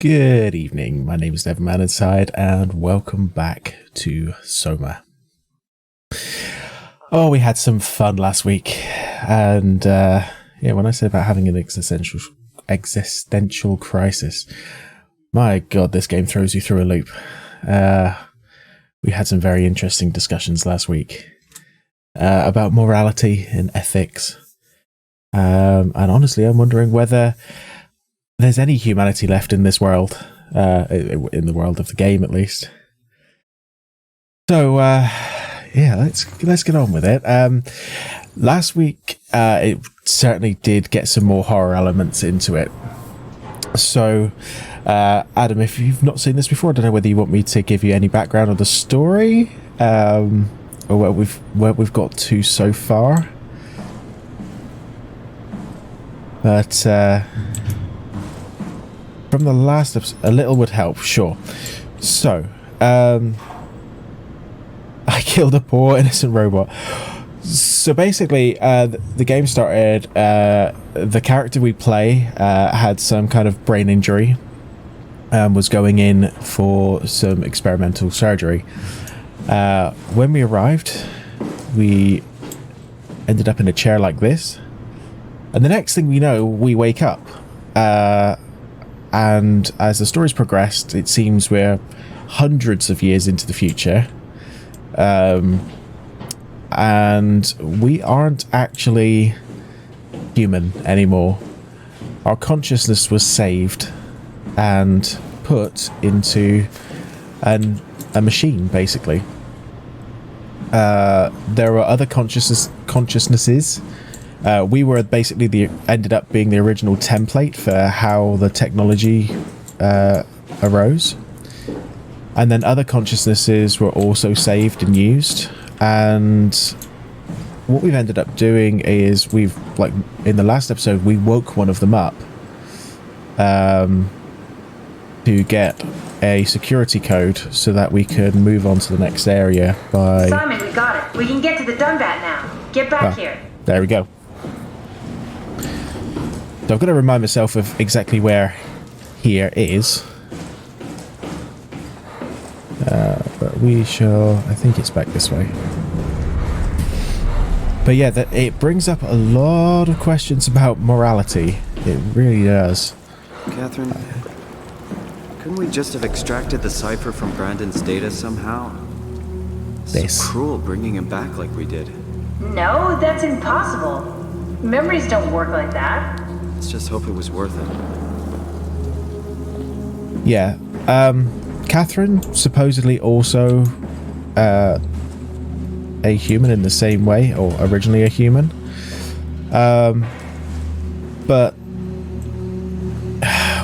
Good evening, my name is Neverman Inside, and welcome back to SOMA. Oh, we had some fun last week, and when I said about having an existential crisis, my god, this game throws you through a loop. We had some very interesting discussions last week about morality and ethics, and honestly, I'm wondering whether there's any humanity left in this world, in the world of the game at least. So, let's get on with it. Last week, it certainly did get some more horror elements into it. So, Adam, if you've not seen this before, I don't know whether you want me to give you any background on the story, or where we've got to so far. But from the last episode, a little would help, sure. So, I killed a poor innocent robot. So basically, the game started, the character we play had some kind of brain injury, was going in for some experimental surgery. When we arrived, we ended up in a chair like this, and the next thing we know, we wake up. And as the story's progressed, it seems we're hundreds of years into the future. And we aren't actually human anymore. Our consciousness was saved and put into a machine, basically. There were other consciousnesses. We were basically ended up being the original template for how the technology arose, and then other consciousnesses were also saved and used. And what we've ended up doing is in the last episode, we woke one of them up to get a security code so that we could move on to the next area. Simon, we got it. We can get to the Dunbat now. Get back here. There we go. So I've got to remind myself of exactly where here is. But we shall... I think it's back this way. But yeah, it brings up a lot of questions about morality. It really does. Catherine, couldn't we just have extracted the cipher from Brandon's data somehow? It's so cruel bringing him back like we did. No, that's impossible. Memories don't work like that. Let's just hope it was worth it. Yeah. Catherine, supposedly also a human in the same way, or originally a human. But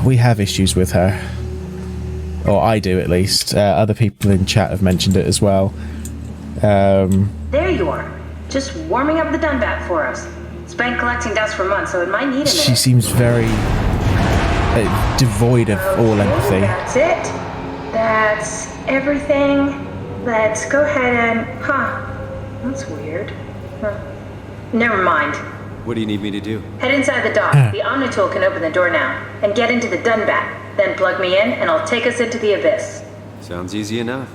we have issues with her. Or I do, at least. Other people in chat have mentioned it as well. There you are. Just warming up the Dunbat for us. It's been collecting dust for months, so it might need a minute. She seems very devoid of all empathy. That's it. That's everything. Let's go ahead and... That's weird. Never mind. What do you need me to do? Head inside the dock. The Omnitool can open the door now. And get into the Dunbat. Then plug me in, and I'll take us into the Abyss. Sounds easy enough.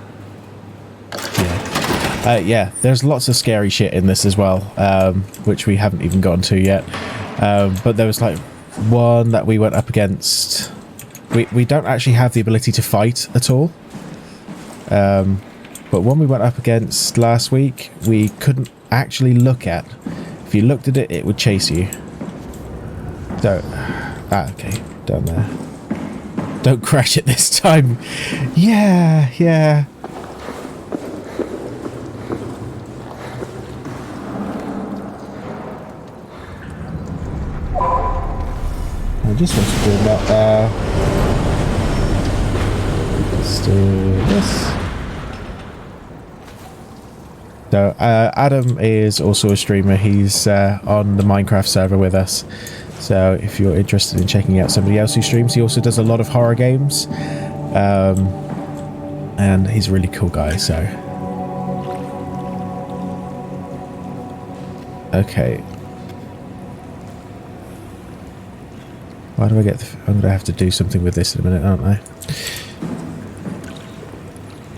Yeah, there's lots of scary shit in this as well, which we haven't even gotten to yet. But there was one that we went up against. We don't actually have the ability to fight at all. But one we went up against last week, we couldn't actually look at. If you looked at it, it would chase you. So, okay, down there. Don't crash it this time. Yeah. I just want to do that. Let's do this. So, Adam is also a streamer. He's on the Minecraft server with us. So, if you're interested in checking out somebody else who streams, he also does a lot of horror games. And he's a really cool guy, so... Okay. Why do I get... I'm going to have to do something with this in a minute, aren't I?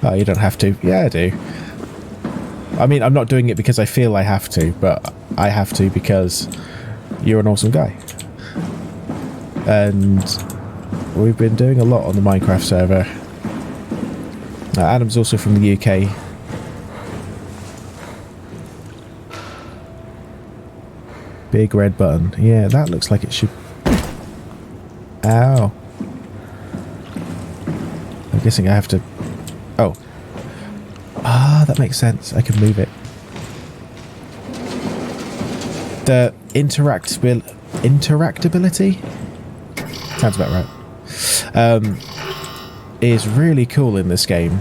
Oh, you don't have to. Yeah, I do. I mean, I'm not doing it because I feel I have to, but I have to because you're an awesome guy. And we've been doing a lot on the Minecraft server. Adam's also from the UK. Big red button. Yeah, that looks like it should... Ow. I'm guessing I have to... Oh. Ah, that makes sense. I can move it. The interactability? Sounds about right. Is really cool in this game.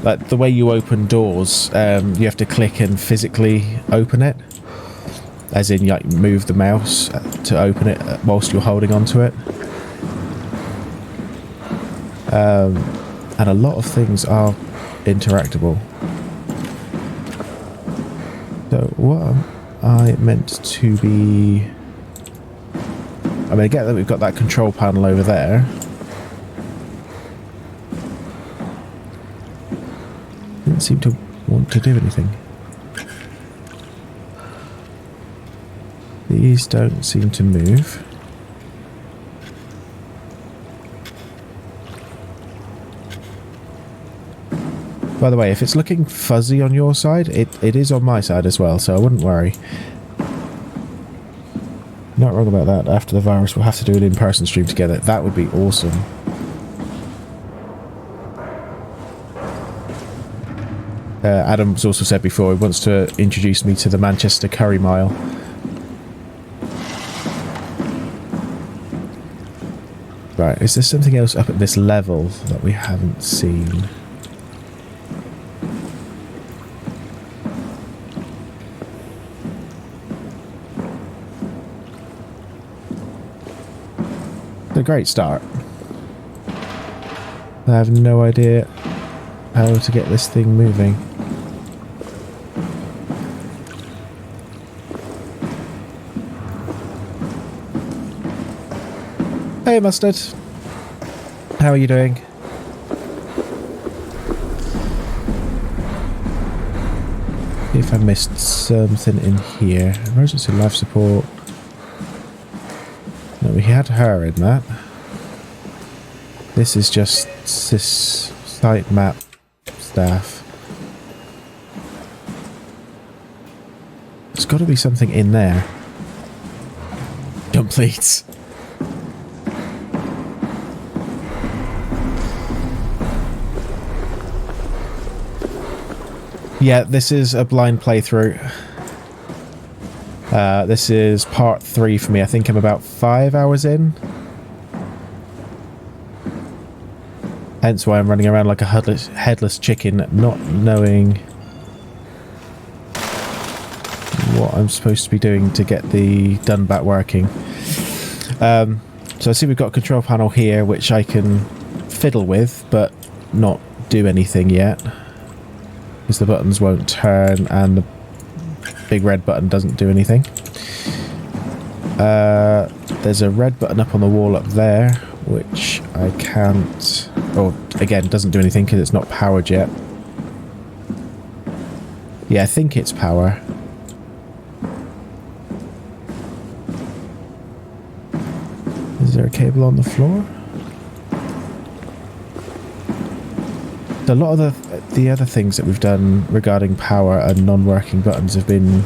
Like, the way you open doors, you have to click and physically open it. As in, like, move the mouse to open it whilst you're holding onto it. And a lot of things are interactable. So what am I meant to be... I mean, I get that we've got that control panel over there. Didn't seem to want to do anything. These don't seem to move. By the way, if it's looking fuzzy on your side, it is on my side as well, so I wouldn't worry. Not wrong about that. After the virus, we'll have to do an in-person stream together. That would be awesome. Adam's also said before he wants to introduce me to the Manchester Curry Mile. Right, is there something else up at this level that we haven't seen? A great start. I have no idea how to get this thing moving. Hey Mustard, how are you doing? See if I missed something in here. Emergency life support. No, we had her in that. This is just this site map staff. There's got to be something in there. Complete. Yeah, this is a blind playthrough. This is part 3 for me. I think I'm about 5 hours in. Hence why I'm running around like a headless chicken, not knowing what I'm supposed to be doing to get the Dunbat working. So I see we've got a control panel here, which I can fiddle with, but not do anything yet. Because the buttons won't turn and the big red button doesn't do anything. There's a red button up on the wall up there, which I can't... Oh, again, doesn't do anything because it's not powered yet. Yeah, I think it's power. Is there a cable on the floor? A lot of the other things that we've done regarding power and non-working buttons have been...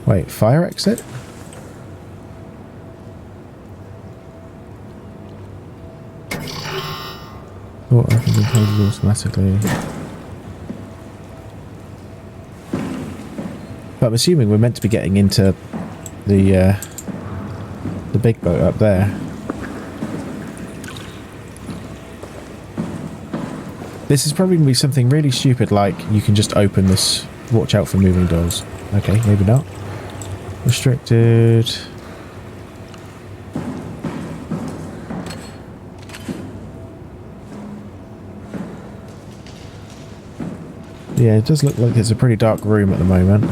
Wait, fire exit? Water opens and closes automatically. But I'm assuming we're meant to be getting into the big boat up there. This is probably going to be something really stupid, like you can just open this, watch out for moving doors. Okay, maybe not. Restricted. Yeah, it does look like it's a pretty dark room at the moment.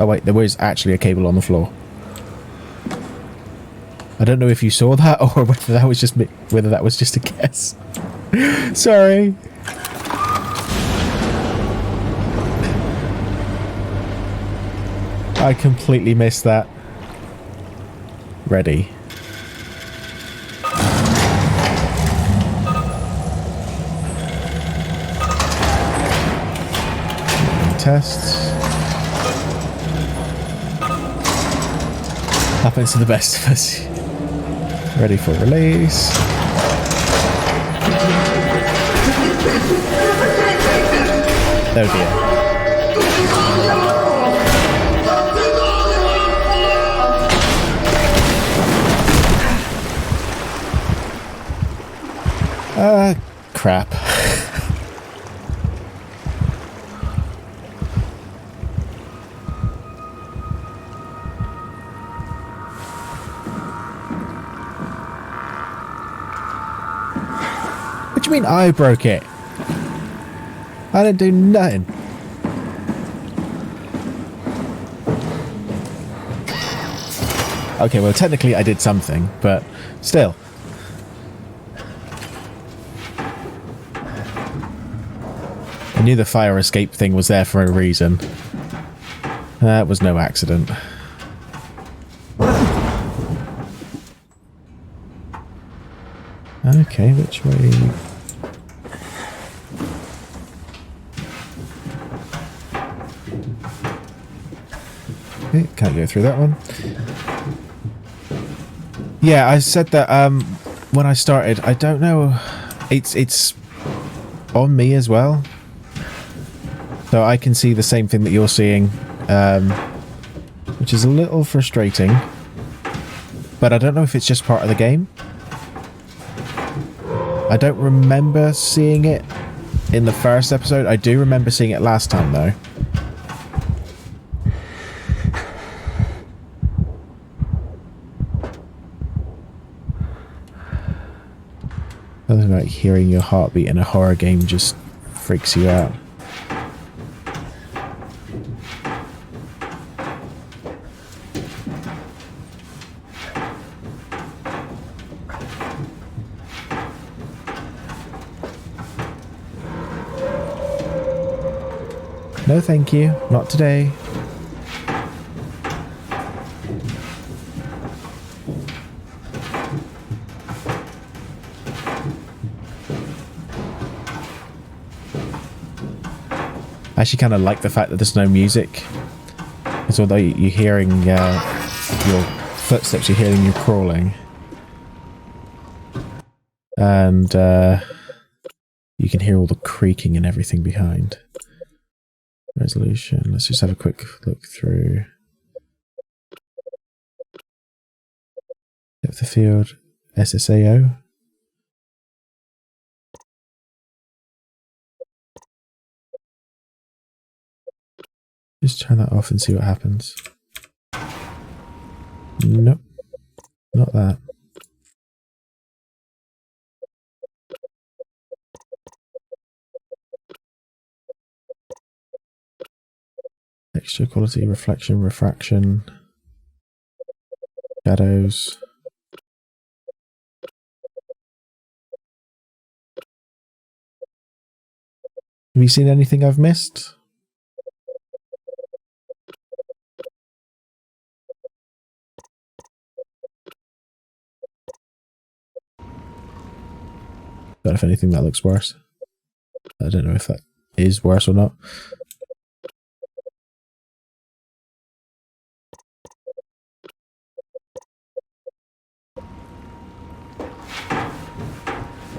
Oh wait, there was actually a cable on the floor. I don't know if you saw that or whether that was just me, whether that was just a guess. Sorry. I completely missed that. Ready. Tests. Happens to the best of us. Ready for release. Oh dear. Crap. What do you mean I broke it? I didn't do nothing. Okay, well technically I did something, but still. I knew the fire escape thing was there for a reason. That was no accident. Okay, which way? Okay, can't go through that one. Yeah, I said that when I started, I don't know, it's on me as well. So I can see the same thing that you're seeing, which is a little frustrating. But I don't know if it's just part of the game. I don't remember seeing it in the first episode. I do remember seeing it last time, though. Something like hearing your heartbeat in a horror game just freaks you out. No thank you, not today. I actually kind of like the fact that there's no music. Because although you're hearing your footsteps, you're hearing you crawling. And you can hear all the creaking and everything behind. Resolution. Let's just have a quick look through. Depth of field. SSAO. Just turn that off and see what happens. Nope. Not that. Texture, quality, reflection, refraction, shadows. Have you seen anything I've missed? Don't know if anything that looks worse. I don't know if that is worse or not.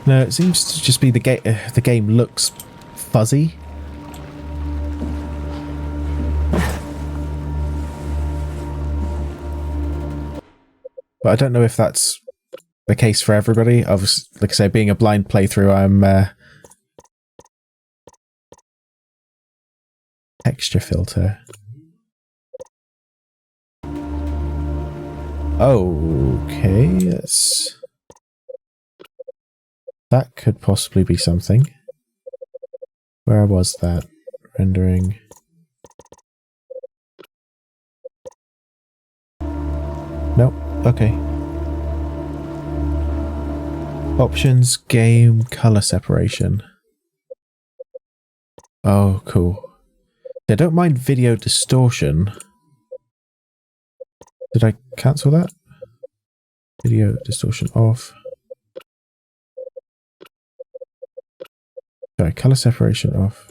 No, it seems to just be the game looks fuzzy. But I don't know if that's the case for everybody. Obviously, like I say, being a blind playthrough, I'm texture filter. Okay, yes. That could possibly be something. Where was that? Rendering. Nope. Okay. Options, game, color separation. Oh, cool. I don't mind video distortion. Did I cancel that? Video distortion off. Sorry, color separation off.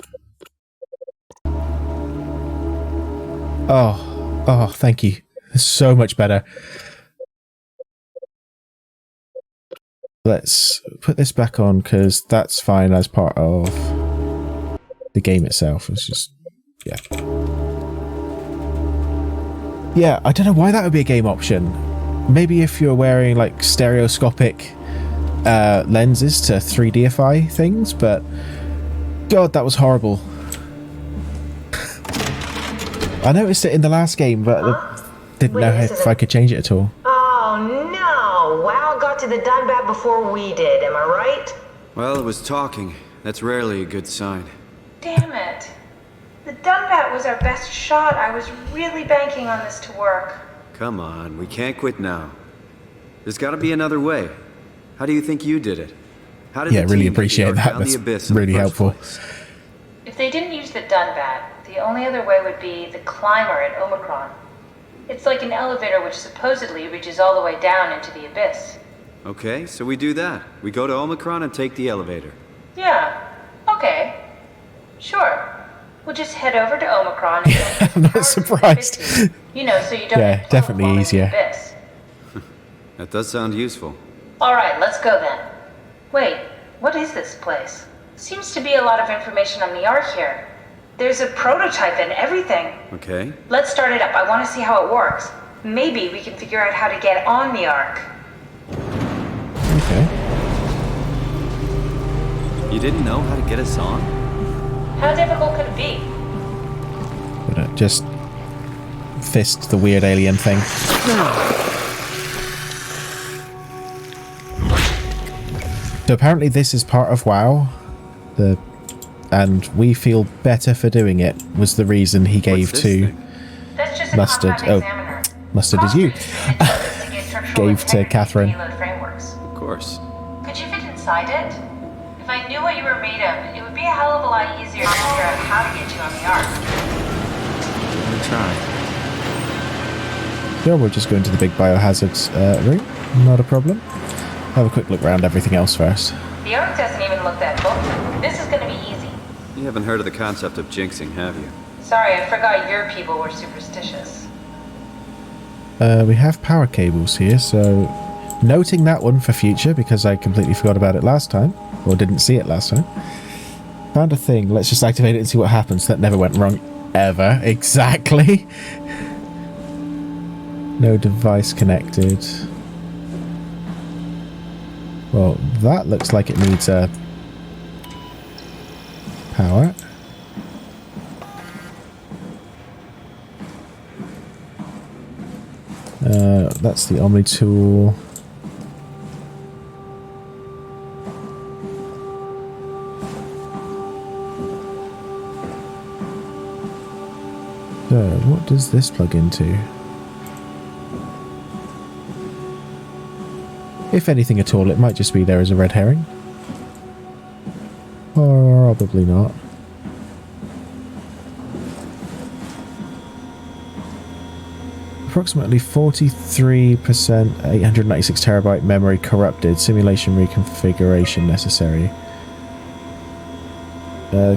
Oh, thank you. It's so much better. Let's put this back on because that's fine as part of the game itself. It's just, yeah. Yeah, I don't know why that would be a game option. Maybe if you're wearing like stereoscopic lenses to 3Dify things, but God, that was horrible. I noticed it in the last game, but didn't know if I could change it at all. Oh no! WoW got to the Dunbat before we did, am I right? Well, it was talking. That's rarely a good sign. Damn it. The Dunbat was our best shot. I was really banking on this to work. Come on, we can't quit now. There's gotta be another way. How do you think you did it? How did the really team appreciate that. That's really helpful. If they didn't use the Dunbat, the only other way would be the climber at Omicron. It's like an elevator which supposedly reaches all the way down into the abyss. Okay, so we do that. We go to Omicron and take the elevator. Yeah, okay. Sure. We'll just head over to Omicron and I'm not surprised. You know, so you don't Yeah, definitely easier. That does sound useful. Alright, let's go then. Wait, what is this place? Seems to be a lot of information on the Ark here. There's a prototype and everything. Okay. Let's start it up. I want to see how it works. Maybe we can figure out how to get on the Ark. Okay. You didn't know how to get us on? How difficult could it be? Gonna just fist the weird alien thing. So apparently this is part of WoW. And we feel better for doing it, was the reason he gave to Mustard. Oh, Mustard is you. Gave to Catherine. Of course. Could you fit inside it? If I knew what you were made of, it would be a hell of a lot easier to figure out how to get you on the Ark. We'll try. Yeah, we'll just go into the big biohazards room. Not a problem. Have a quick look around everything else first. The Ark doesn't even look that bulky. This is going to be easy. You haven't heard of the concept of jinxing, have you? Sorry, I forgot your people were superstitious. We have power cables here, so noting that one for future because I completely forgot about it last time, or didn't see it last time. Found a thing. Let's just activate it and see what happens. That never went wrong ever. Exactly. No device connected. Well, that looks like it needs a power. That's the Omni tool. So, what does this plug into? If anything at all, it might just be there as a red herring. Or probably not. Approximately 43%, 896 terabyte memory corrupted. Simulation reconfiguration necessary.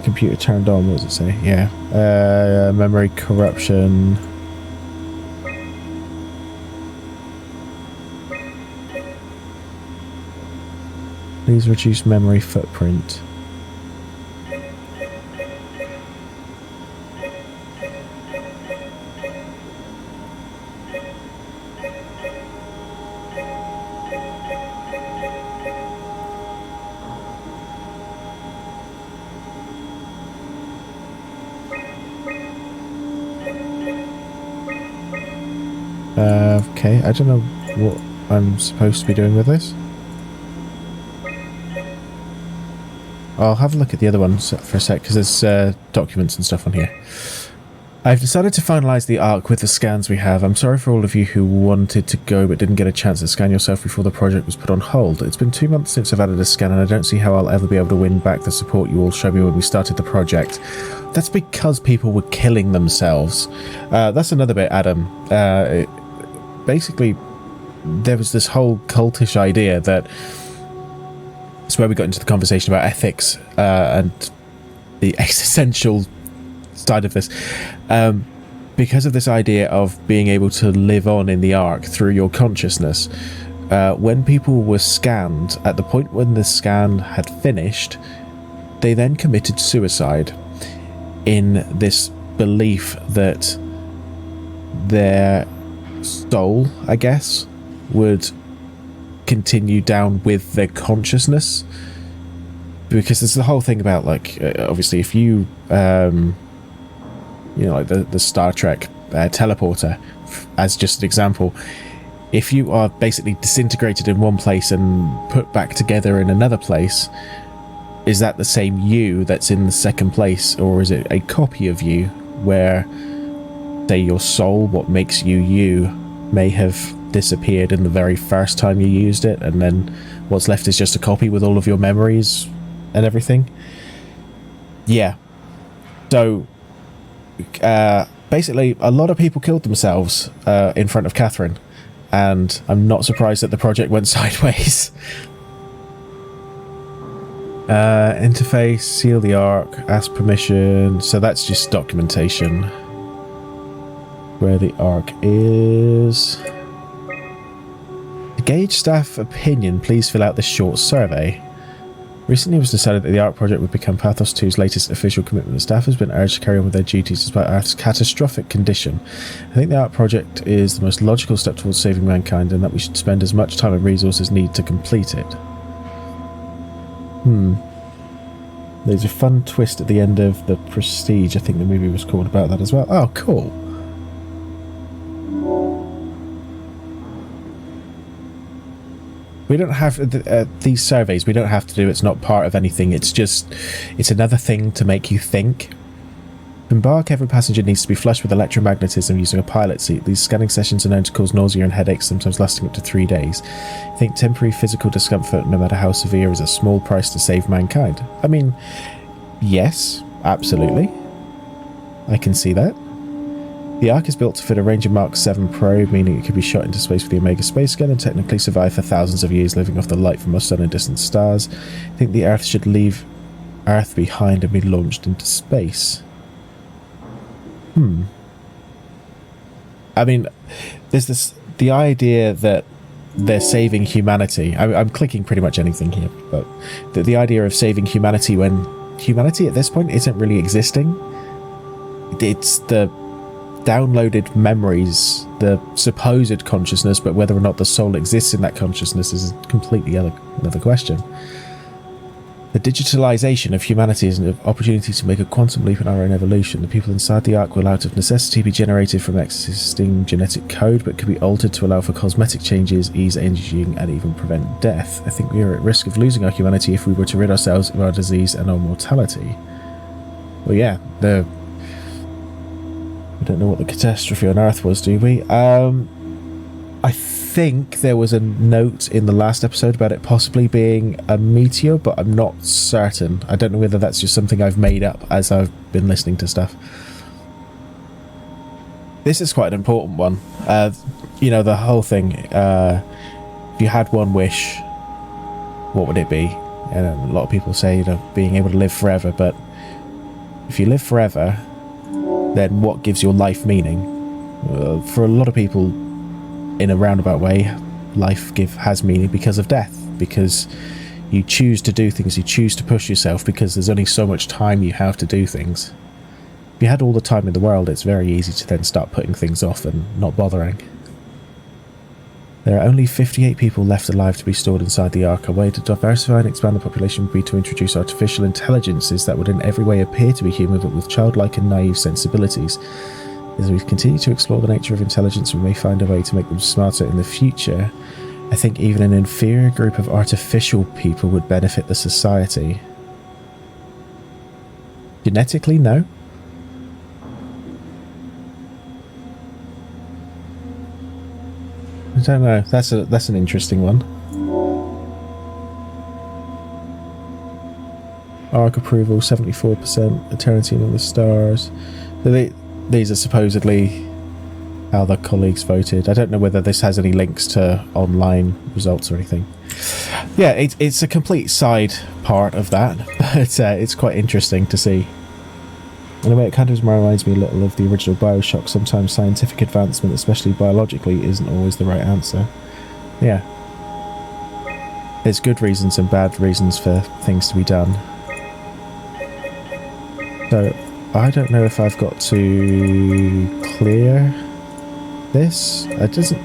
Computer turned on, what does it say? Yeah. Memory corruption. Please reduce memory footprint. Okay, I don't know what I'm supposed to be doing with this. I'll have a look at the other ones for a sec, because there's documents and stuff on here. I've decided to finalise the arc with the scans we have. I'm sorry for all of you who wanted to go but didn't get a chance to scan yourself before the project was put on hold. It's been 2 months since I've added a scan and I don't see how I'll ever be able to win back the support you all showed me when we started the project. That's because people were killing themselves. That's another bit, Adam. Basically, there was this whole cultish idea that... It's where we got into the conversation about ethics and the existential side of this. Because of this idea of being able to live on in the arc through your consciousness, when people were scanned, at the point when the scan had finished, they then committed suicide in this belief that their soul, I guess, would continue down with their consciousness. Because there's the whole thing about, like, obviously if you you know, like the Star Trek teleporter, as just an example, if you are basically disintegrated in one place and put back together in another place, is that the same you that's in the second place, or is it a copy of you where, say, your soul, what makes you you, may have disappeared in the very first time you used it, and then what's left is just a copy with all of your memories and everything? Yeah. So basically, a lot of people killed themselves in front of Catherine, and I'm not surprised that the project went sideways. Interface, seal the arc, ask permission. So that's just documentation. Where the arc is. To gauge staff opinion, please fill out this short survey. Recently it was decided that the ARC project would become PATHOS-II's latest official commitment. The staff has been urged to carry on with their duties despite Earth's catastrophic condition. I think the ARC project is the most logical step towards saving mankind, and that we should spend as much time and resources needed to complete it. There's a fun twist at the end of The Prestige. I think the movie was called about that as well. Oh, cool. We don't have these surveys. We don't have to do. It's not part of anything. It's just, it's another thing to make you think. To embark, every passenger needs to be flushed with electromagnetism using a pilot seat. These scanning sessions are known to cause nausea and headaches, sometimes lasting up to 3 days. I think temporary physical discomfort, no matter how severe, is a small price to save mankind. I mean, yes, absolutely. I can see that. The Ark is built to fit a Ranger Mark 7 probe, meaning it could be shot into space with the Omega space gun and technically survive for thousands of years, living off the light from our sun and distant stars. I think the Earth should leave Earth behind and be launched into space. I mean, there's the idea that they're saving humanity. I'm clicking pretty much anything here, but the idea of saving humanity when humanity at this point isn't really existing. It's the downloaded memories, the supposed consciousness, but whether or not the soul exists in that consciousness is a completely another question. The digitalization of humanity is an opportunity to make a quantum leap in our own evolution. The people inside the Ark will out of necessity be generated from existing genetic code, but could be altered to allow for cosmetic changes, ease aging, and even prevent death. I think we are at risk of losing our humanity if we were to rid ourselves of our disease and our mortality. Well, yeah, we don't know what the catastrophe on Earth was, do we? I think there was a note in the last episode about it possibly being a meteor, but I'm not certain. I don't know whether that's just something I've made up as I've been listening to stuff. This is quite an important one. You know, the whole thing. If you had one wish, what would it be? And a lot of people say, you know, being able to live forever, but if you live forever, then what gives your life meaning? For a lot of people, in a roundabout way, life has meaning because of death, because you choose to do things, you choose to push yourself, because there's only so much time you have to do things. If you had all the time in the world, it's very easy to then start putting things off and not bothering. There are only 58 people left alive to be stored inside the Ark. A way to diversify and expand the population would be to introduce artificial intelligences that would in every way appear to be human, but with childlike and naive sensibilities. As we continue to explore the nature of intelligence, we may find a way to make them smarter in the future. I think even an inferior group of artificial people would benefit the society. Genetically, no. don't know. That's an interesting one. Arc approval 74%. Eternity in the stars. So these are supposedly how the colleagues voted. I don't know whether this has any links to online results or anything. Yeah, it's a complete side part of that, but it's quite interesting to see. In a way, it kind of reminds me a little of the original Bioshock. Sometimes scientific advancement, especially biologically, isn't always the right answer. Yeah. There's good reasons and bad reasons for things to be done. So, I don't know if I've got to clear this. It doesn't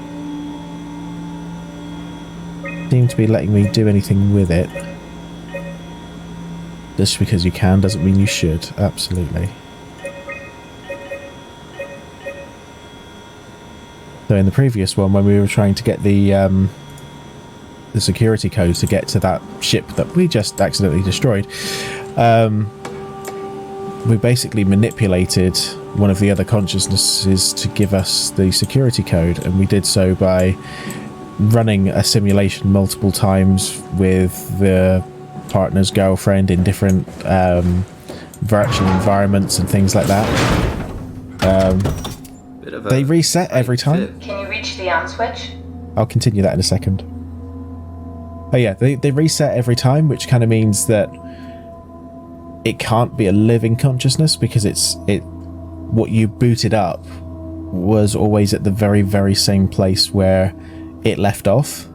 seem to be letting me do anything with it. Just because you can doesn't mean you should. Absolutely. So in the previous one, when we were trying to get the security code to get to that ship that we just accidentally destroyed, we basically manipulated one of the other consciousnesses to give us the security code, and we did so by running a simulation multiple times with the partner's girlfriend in different virtual environments and things like that. They reset every time. Can you reach the on switch? I'll continue that in a second. Oh yeah, they reset every time, which kind of means that it can't be a living consciousness, because what you booted up was always at the very, very same place where it left off.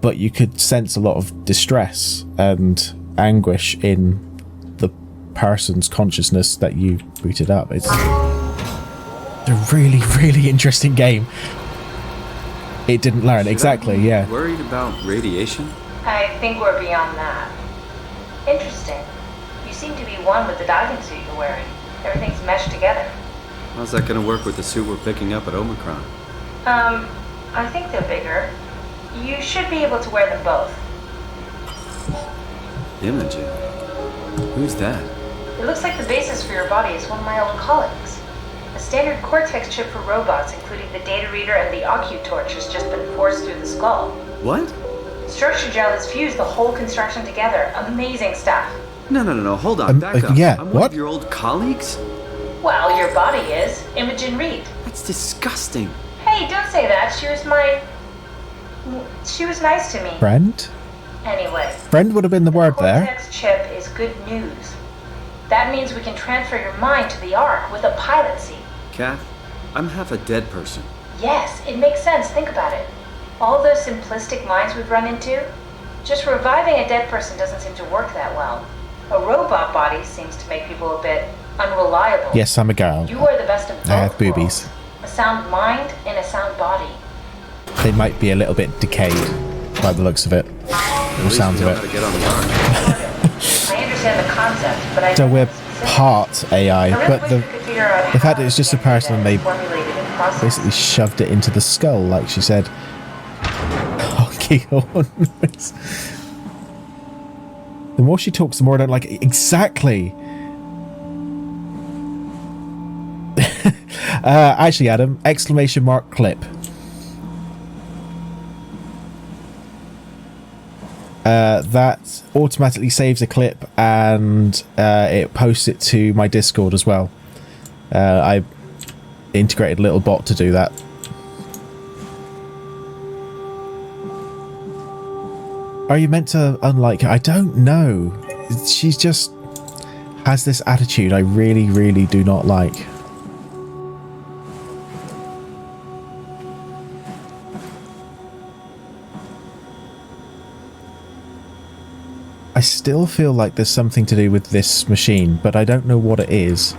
But you could sense a lot of distress and anguish in the person's consciousness that you booted up. It's a really, really interesting game. It didn't learn. Exactly, yeah. Worried about radiation? I think we're beyond that. Interesting. You seem to be one with the diving suit you're wearing. Everything's meshed together. How's that gonna work with the suit we're picking up at Omicron? I think they're bigger. You should be able to wear them both. Imogen? Who's that? It looks like the basis for your body is one of my old colleagues. A standard Cortex chip for robots, including the data reader and the Occu torch, has just been forced through the skull. What? Structure gel has fused the whole construction together. Amazing stuff. No, hold on, back up. Yeah, I'm what? one of your old colleagues? Well, your body is. Imogen Reed. That's disgusting. Hey, don't say that. She was nice to me. Friend? Anyway. Friend would have been the word there. The Cortex chip is good news. That means we can transfer your mind to the Ark with a pilot seat. Kath, I'm half a dead person. Yes, it makes sense. Think about it. All those simplistic minds we've run into, just reviving a dead person doesn't seem to work that well. A robot body seems to make people a bit unreliable. Yes, I'm a girl. You are the best of both I have boobies. worlds. A sound mind and a sound body. They might be a little bit decayed by the looks of it. Or sounds of it. To get on the Ark. I understand the concept, but I So don't we're know specifics. part AI, I really but wish the we could figure out fact how that it's just a to get person and they formulated and processed. basically shoved it into the skull, like she said. Oh, Keyhorn noise. The more she talks, the more I don't like it. Exactly. Actually, Adam, exclamation mark clip. That automatically saves a clip and it posts it to my Discord as well. I integrated a little bot to do that. Are you meant to unlike her? I don't know. She's just has this attitude I really, really do not like. I still feel like there's something to do with this machine, but I don't know what it is.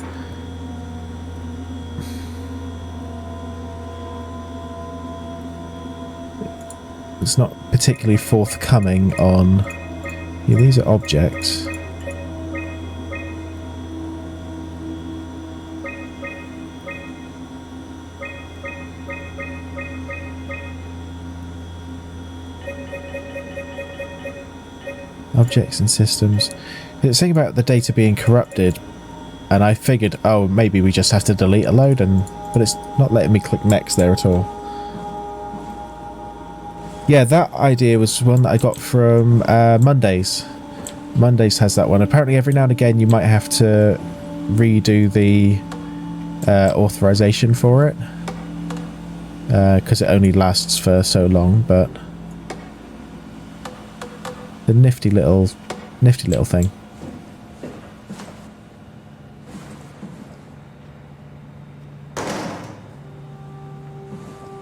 It's not particularly forthcoming on... Yeah, these are objects. Objects and systems. It's saying about the data being corrupted, and I figured, oh, maybe we just have to delete a load, but it's not letting me click next there at all. Yeah, that idea was one that I got from Mondays. Mondays has that one. Apparently every now and again you might have to redo the authorization for it. Because it only lasts for so long, but the nifty little thing.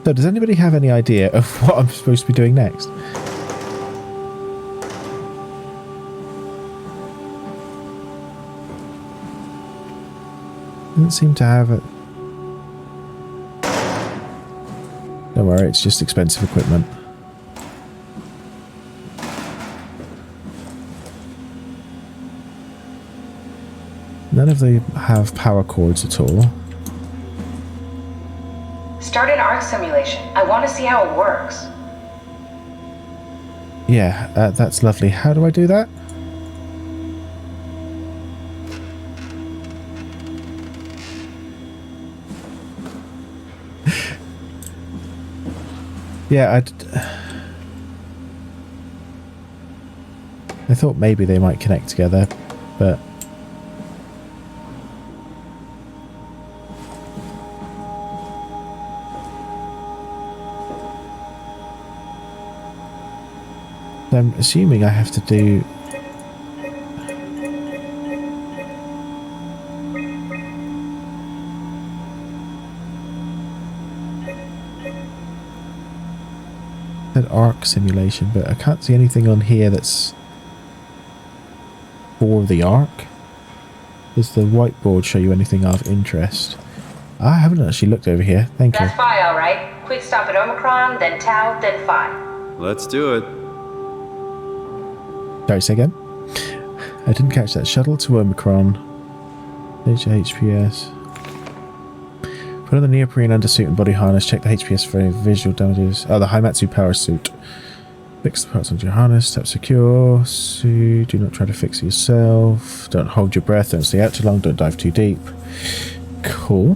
So does anybody have any idea of what I'm supposed to be doing next? Doesn't seem to have it. Don't worry, it's just expensive equipment. None of them have power cords at all. Start an arc simulation. I want to see how it works. Yeah, that's lovely. How do I do that? Yeah, I thought maybe they might connect together, but... I'm assuming I have to do... an arc simulation, but I can't see anything on here that's for the arc. Does the whiteboard show you anything of interest? I haven't actually looked over here. Thank you. That's Phi, all right. Quick stop at Omicron, then Tau, then Phi. Let's do it. Sorry, say again? I didn't catch that. Shuttle to Omicron. HPS. Put on the neoprene undersuit and body harness. Check the HPS for any visual damages. Oh, the Haimatsu power suit. Fix the parts onto your harness. Tap secure. Do not try to fix it yourself. Don't hold your breath. Don't stay out too long. Don't dive too deep. Cool.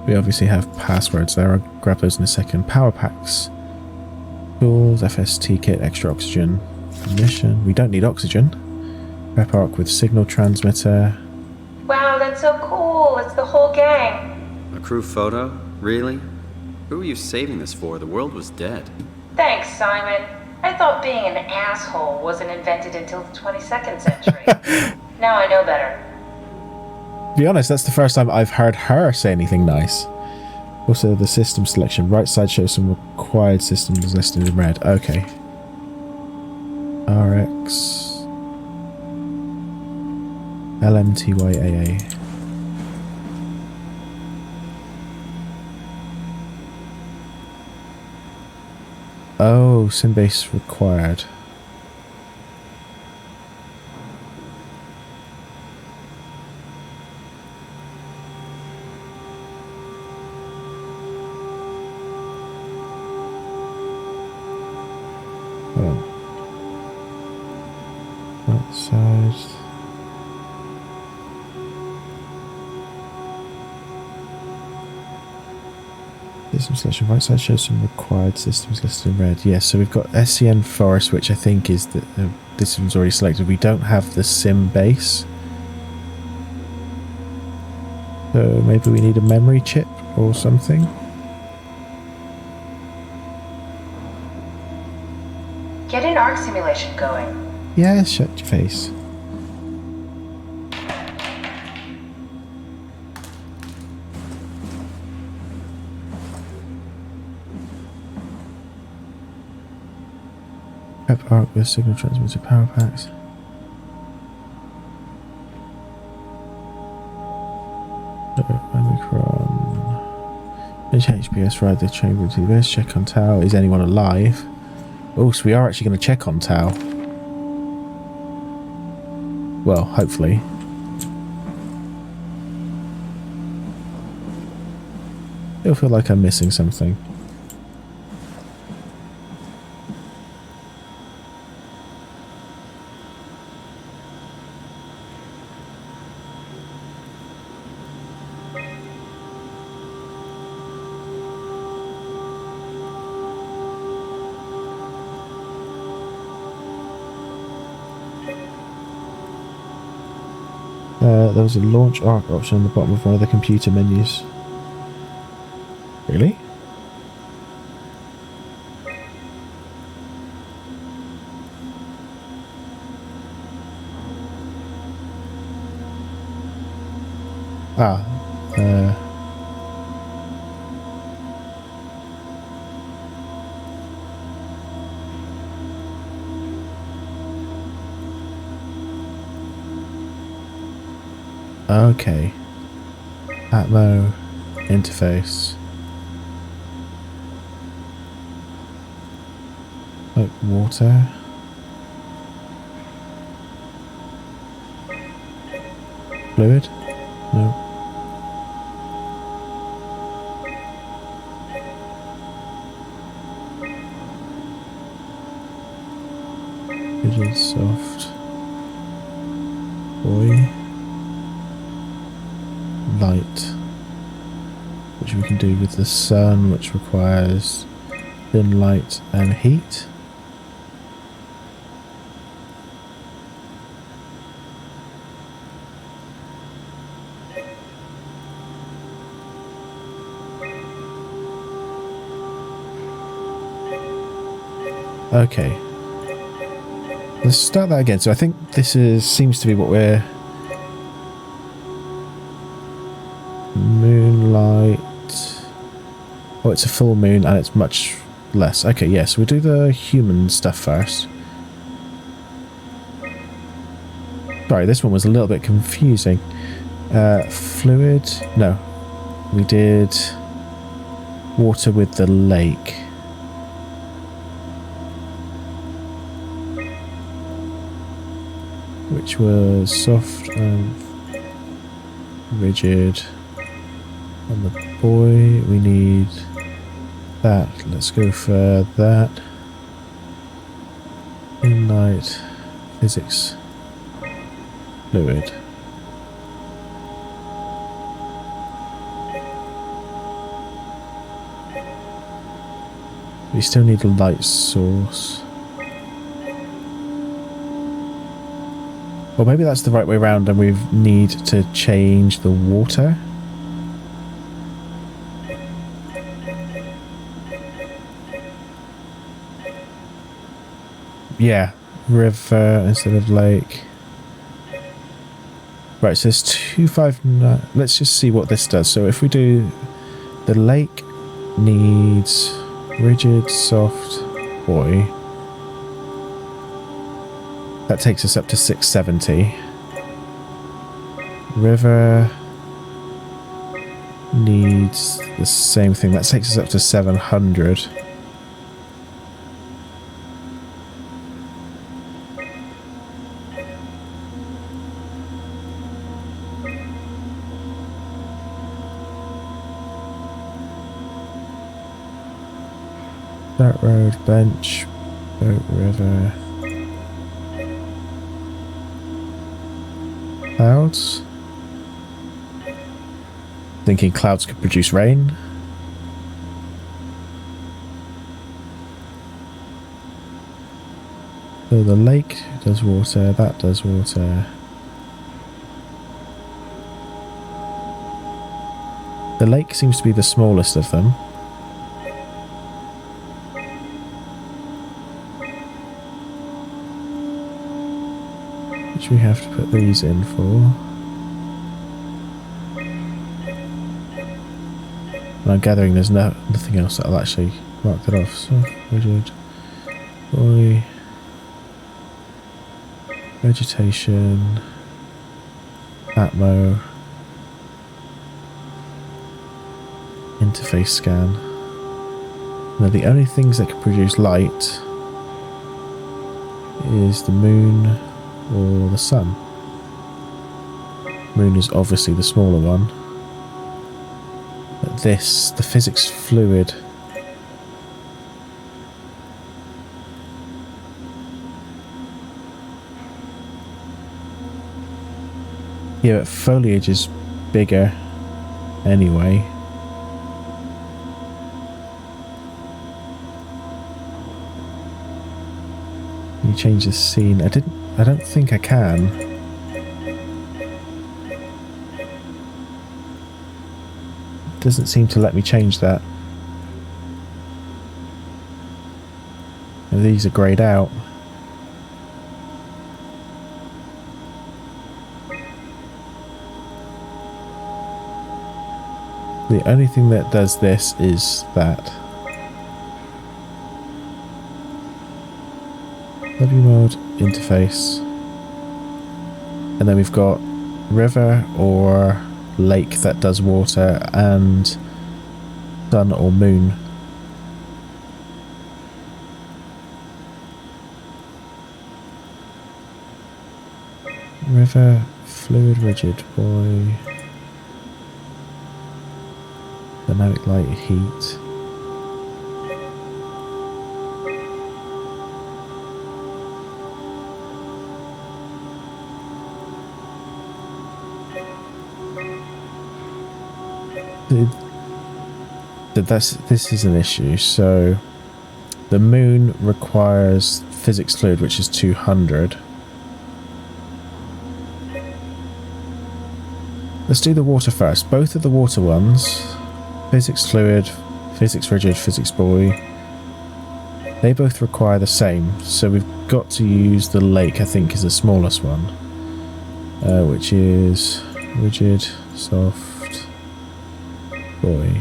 We obviously have passwords there. I'll grab those in a second. Power packs. Tools, FST kit, extra oxygen. Mission. We don't need oxygen. Prep arc with signal transmitter. Wow, that's so cool. It's the whole gang. A crew photo? Really? Who were you saving this for? The world was dead. Thanks, Simon. I thought being an asshole wasn't invented until the 22nd century. Now I know better. To be honest, that's the first time I've heard her say anything nice. Also, the system selection. Right side shows some required systems listed in red. Okay. RX. LMTYAA. Oh, Symbase required. Right side. System selection. Right side shows some required systems listed in red. Yes, so we've got SCN Forest, which I think is the this one's already selected. We don't have the sim base, so maybe we need a memory chip or something. Get an arc simulation going. Yeah, shut your face. Prep arc with signal transmitter power packs. Omicron. HPS, ride the chamber to this. Check on Tau. Is anyone alive? Oh, so we are actually going to check on Tau. Well, hopefully. I feel like I'm missing something. There was a launch arc option on the bottom of one of the computer menus. Really? Ah, okay. Atmo interface. Like water. Fluid? No. Rigid, soft. Boy. Light. Which we can do with the sun, which requires thin light and heat. Okay. Let's start that again. So I think this seems to be what we're... Moonlight... Oh, it's a full moon and it's much less. Okay, yes, we'll do the human stuff first. Sorry, this one was a little bit confusing. Fluid... No. We did water with the lake. Which was soft and rigid. On the boy, we need that. Let's go for that. In light, physics, fluid. We still need a light source. Well, maybe that's the right way around and we need to change the water. Yeah, river instead of lake. Right, so it's 259. Let's just see what this does. So if we do... The lake needs rigid, soft, boy. That takes us up to 670. River needs the same thing. That takes us up to 700. Dirt road, bench, boat, river. Clouds. Thinking clouds could produce rain. So the lake does water, that does water. The lake seems to be the smallest of them. Which we have to put these in for. And I'm gathering there's nothing else that'll actually mark that off. So, rigid, boy, vegetation, atmo, interface scan. Now the only things that can produce light is the moon or the sun. Moon is obviously the smaller one. But this, the physics fluid. Yeah, but foliage is bigger anyway. You change the scene. I don't think I can. doesn't seem to let me change that. And these are greyed out. The only thing that does this is that. W mode interface. And then we've got river or lake that does water, and sun or moon. River, fluid, rigid, boy. Dynamic light, heat. This is an issue. So the moon requires physics fluid, which is 200. Let's do the water first. Both of the water ones, physics fluid, physics rigid, physics buoy, they both require the same. So we've got to use the lake, I think is the smallest one, which is rigid, soft, buoy.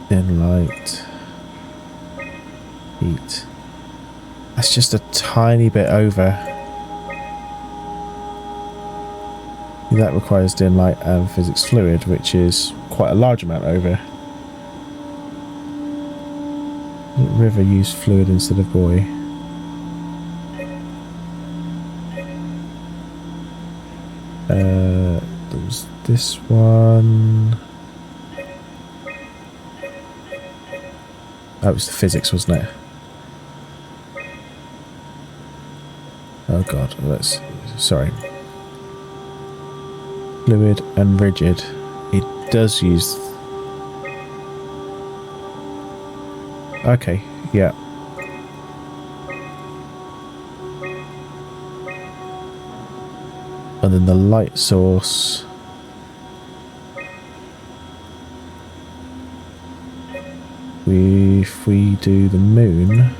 Thin light, heat. That's just a tiny bit over. That requires dim light and physics fluid, which is quite a large amount over. River use fluid instead of buoy. There was this one. That was the physics, wasn't it? Oh god, sorry. Fluid and rigid. It does use... Okay, yeah. And then the light source... If we do the moon...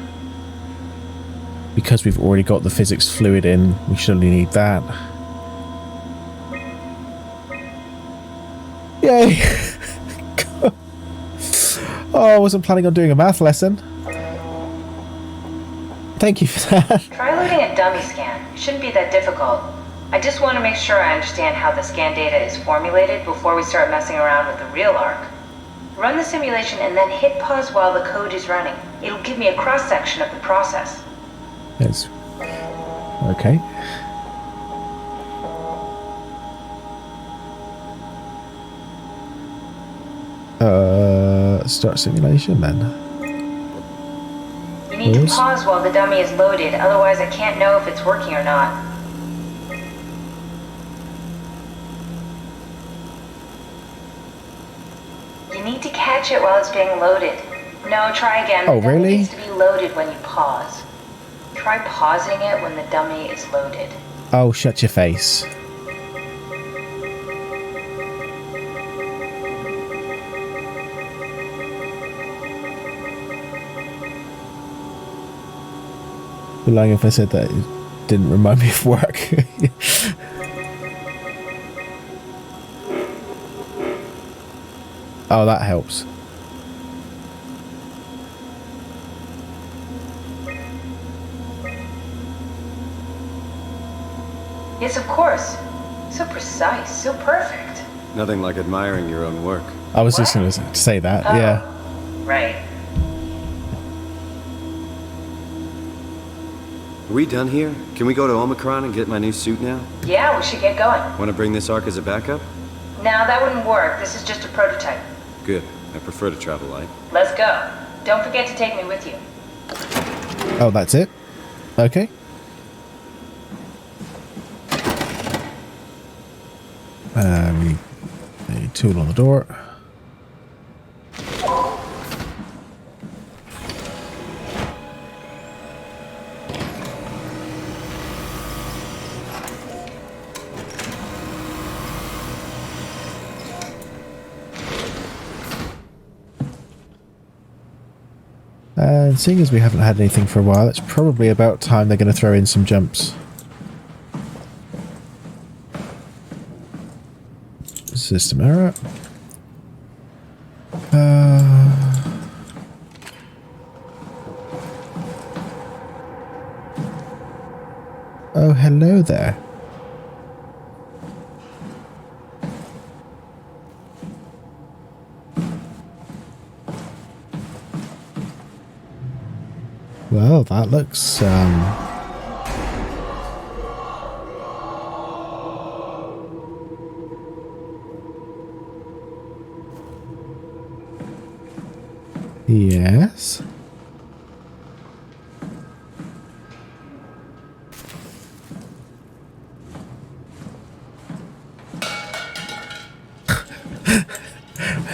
Because we've already got the physics fluid in, we should only need that. Yay! Oh, I wasn't planning on doing a math lesson. Thank you for that. Try loading a dummy scan. It shouldn't be that difficult. I just want to make sure I understand how the scan data is formulated before we start messing around with the real arc. Run the simulation and then hit pause while the code is running. It'll give me a cross-section of the process. Yes. Okay. Start simulation then. You need to pause while the dummy is loaded, otherwise I can't know if it's working or not. You need to catch it while it's being loaded. No, try again. Oh, really? It needs to be loaded when you pause. Try pausing it when the dummy is loaded. Oh, shut your face. I'd be lying if I said that it didn't remind me of work. Oh, that helps. Yes, of course. So precise, so perfect. Nothing like admiring your own work. I was just going to say that, yeah. Right. Are we done here? Can we go to Omicron and get my new suit now? Yeah, we should get going. Want to bring this arc as a backup? No, that wouldn't work. This is just a prototype. Good. I prefer to travel light. Let's go. Don't forget to take me with you. Oh, that's it? Okay. A tool on the door. And seeing as we haven't had anything for a while, it's probably about time they're going to throw in some jumps. System error. Oh, hello there. Well, that looks, yes.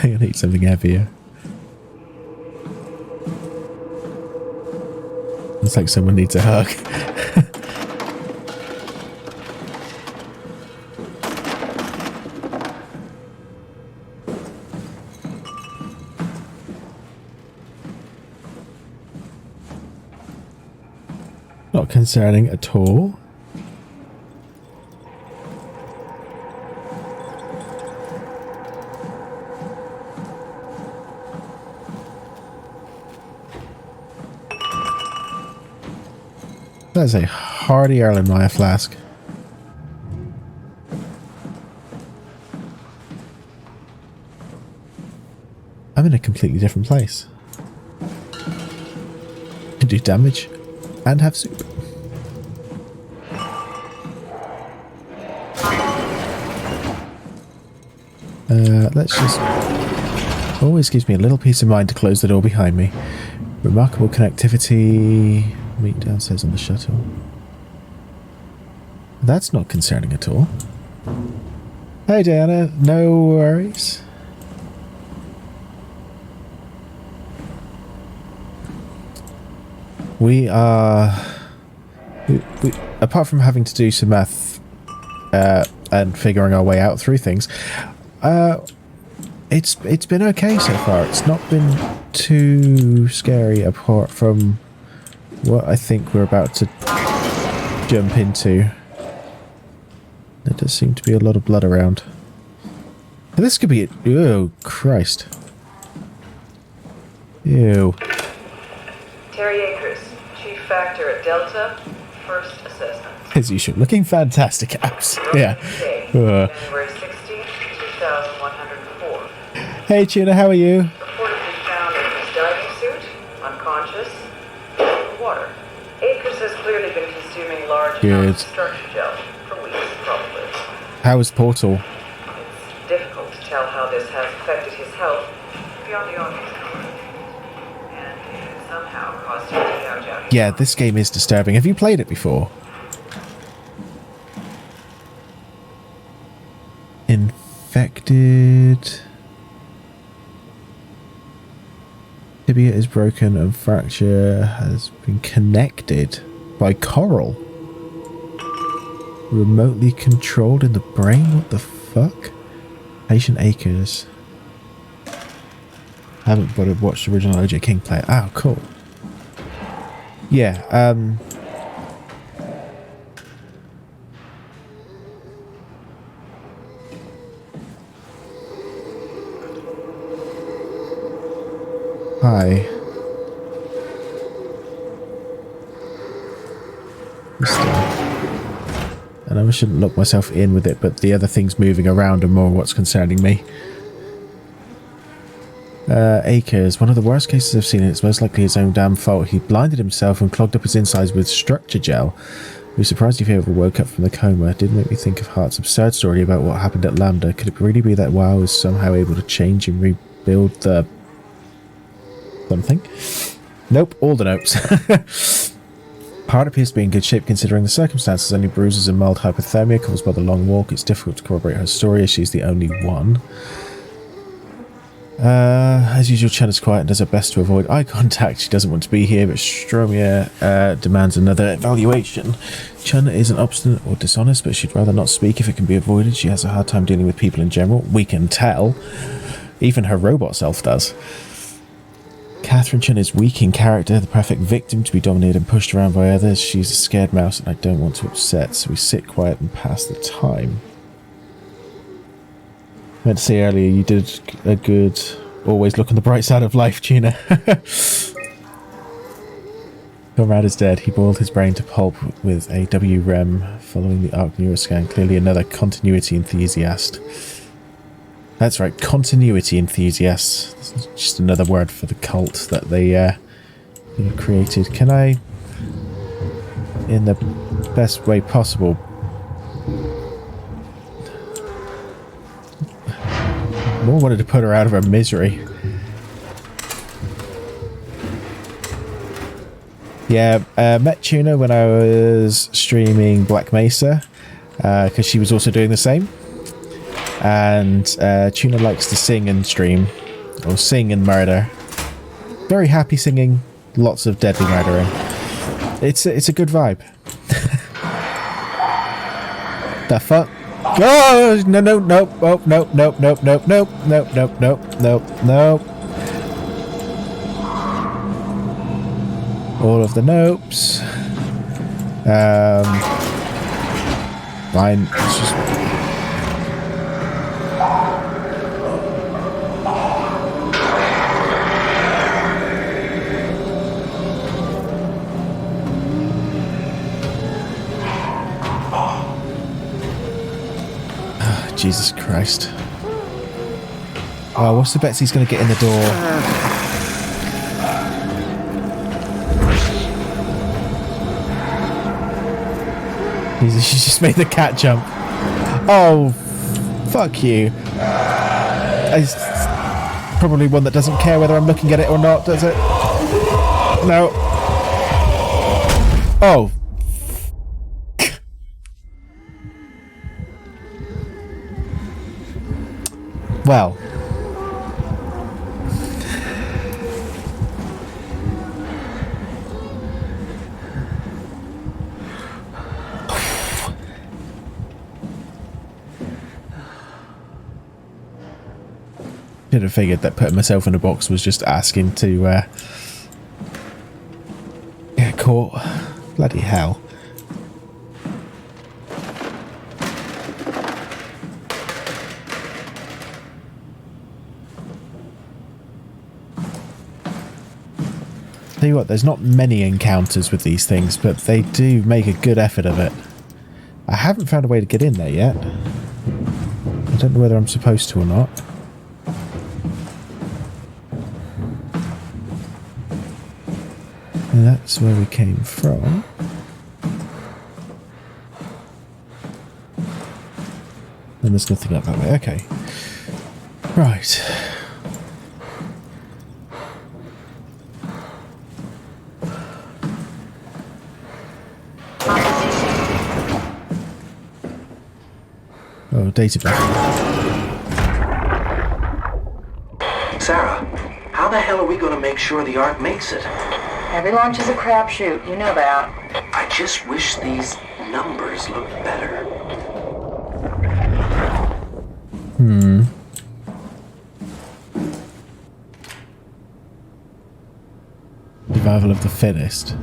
I need something heavier. It's like someone needs a hug. Not concerning at all. That is a hearty Erlenmeyer flask. I'm in a completely different place. Can do damage and have soup. Let's just... Always gives me a little peace of mind to close the door behind me. Remarkable connectivity... Meet downstairs on the shuttle. That's not concerning at all. Hey Diana, no worries. We are... We, apart from having to do some math and figuring our way out through things, it's been okay so far. It's not been too scary apart from what I think we're about to jump into. There does seem to be a lot of blood around. This could be it. Oh, Christ. Ew. Terry Akers, Chief Factor at Delta, first assessment. As usual, looking fantastic, apps. Yeah. January 16th, 2104. Hey, Tuna, how are you? Reportedly found in his diving suit, unconscious, in water. Akers has clearly been consuming large amounts of structure gel for weeks, probably. How is Portal? It's difficult to tell how this has affected his health beyond the obvious. And it somehow caused him to gouge out. Yeah, this game is disturbing. Have you played it before? Infected. Tibia is broken and fracture has been connected by coral. Remotely controlled in the brain? What the fuck? Patient Akers. I haven't bothered to watch the original OJ King play. Oh, cool. Yeah, hi. And I shouldn't lock myself in with it, but the other things moving around are more what's concerning me. Akers, one of the worst cases I've seen, and it's most likely his own damn fault. He blinded himself and clogged up his insides with structure gel. I'd be surprised if he ever woke up from the coma. It did make me think of Hart's absurd story about what happened at Lambda. Could it really be that WoW is somehow able to change and rebuild the... something? Nope, all the notes. Hart appears to be in good shape considering the circumstances. Only bruises and mild hypothermia caused by the long walk. It's difficult to corroborate her story as she's the only one. As usual, Chen is quiet and does her best to avoid eye contact. She doesn't want to be here, but Stromia demands another evaluation. Chen isn't obstinate or dishonest, but she'd rather not speak if it can be avoided. She has a hard time dealing with people in general. We can tell. Even her robot self does. Catherine Chen is weak in character, the perfect victim to be dominated and pushed around by others. She's a scared mouse and I don't want to upset, so we sit quiet and pass the time. I meant to say earlier, you did a good always look on the bright side of life, Tuna. Conrad is dead. He boiled his brain to pulp with a WREM following the ARC neuroscan. Clearly another continuity enthusiast. That's right, continuity enthusiasts. This is just another word for the cult that they created. Can I, in the best way possible, more wanted to put her out of her misery. Yeah, met Tuna when I was streaming Black Mesa, because she was also doing the same. And Tuna likes to sing and stream, or sing and murder. Very happy singing, lots of deadly murdering. It's a good vibe. The fuck? Oh no no no oh no no no no no no no no no no. All of the nopes. Fine. It's just. Jesus Christ. Oh, what's the bets he's going to get in the door? She just made the cat jump. Oh, fuck you. It's probably one that doesn't care whether I'm looking at it or not, does it? No. Oh. Well. Should have figured that putting myself in a box was just asking to get caught. Bloody hell. Tell you what, there's not many encounters with these things, but they do make a good effort of it. I haven't found a way to get in there yet. I don't know whether I'm supposed to or not. And that's where we came from. And there's nothing up that way. Okay. Right. Oh, database. Sarah, how the hell are we going to make sure the Ark makes it? Every launch is a crapshoot, you know that. I just wish these numbers looked better. Survival of the fittest.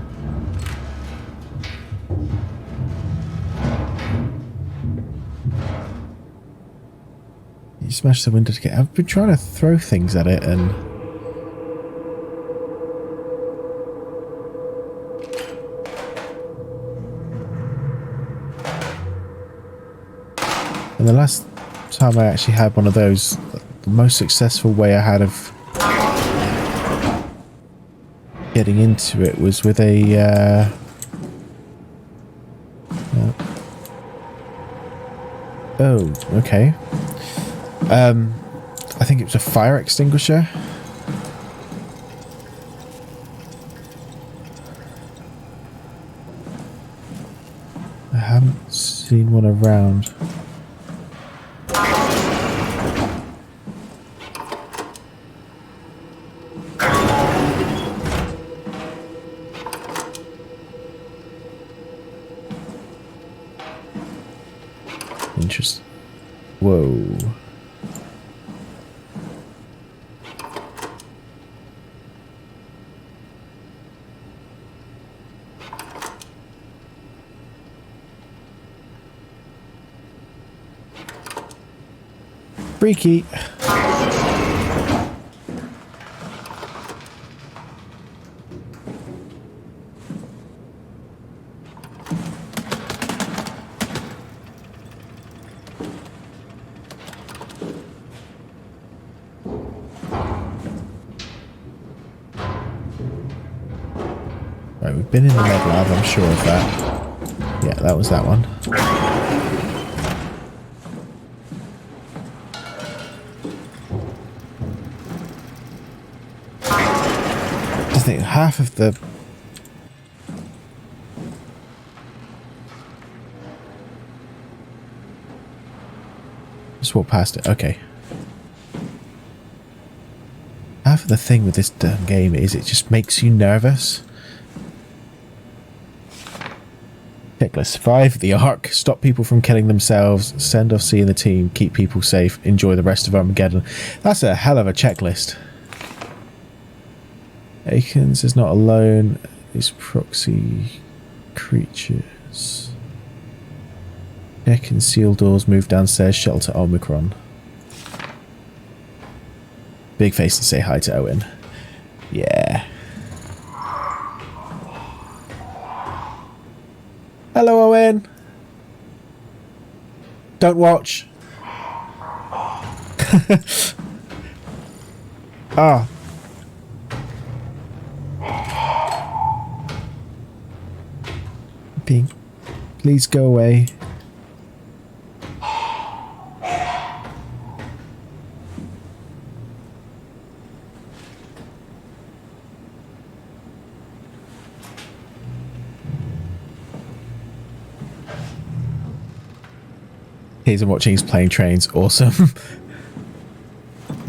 You smash the window to get. I've been trying to throw things at it and. And the last time I actually had one of those, the most successful way I had of getting into it was with a oh, okay. I think it was a fire extinguisher. I haven't seen one around. Interesting. Whoa. Freaky. Right, we've been in the med lab, I'm sure of that. Yeah, that was that one. I think half of the... Just walk past it, okay. Half of the thing with this damn game is it just makes you nervous. Checklist. Survive the Ark. Stop people from killing themselves. Send off C and the team. Keep people safe. Enjoy the rest of Armageddon. That's a hell of a checklist. Akins is not alone. These proxy creatures. Check and seal doors. Move downstairs. Shelter Omicron. Big face and say hi to Owen. Yeah. Hello, Owen. Don't watch. Ah. Pink. Please go away. He's watching his plane trains. Awesome.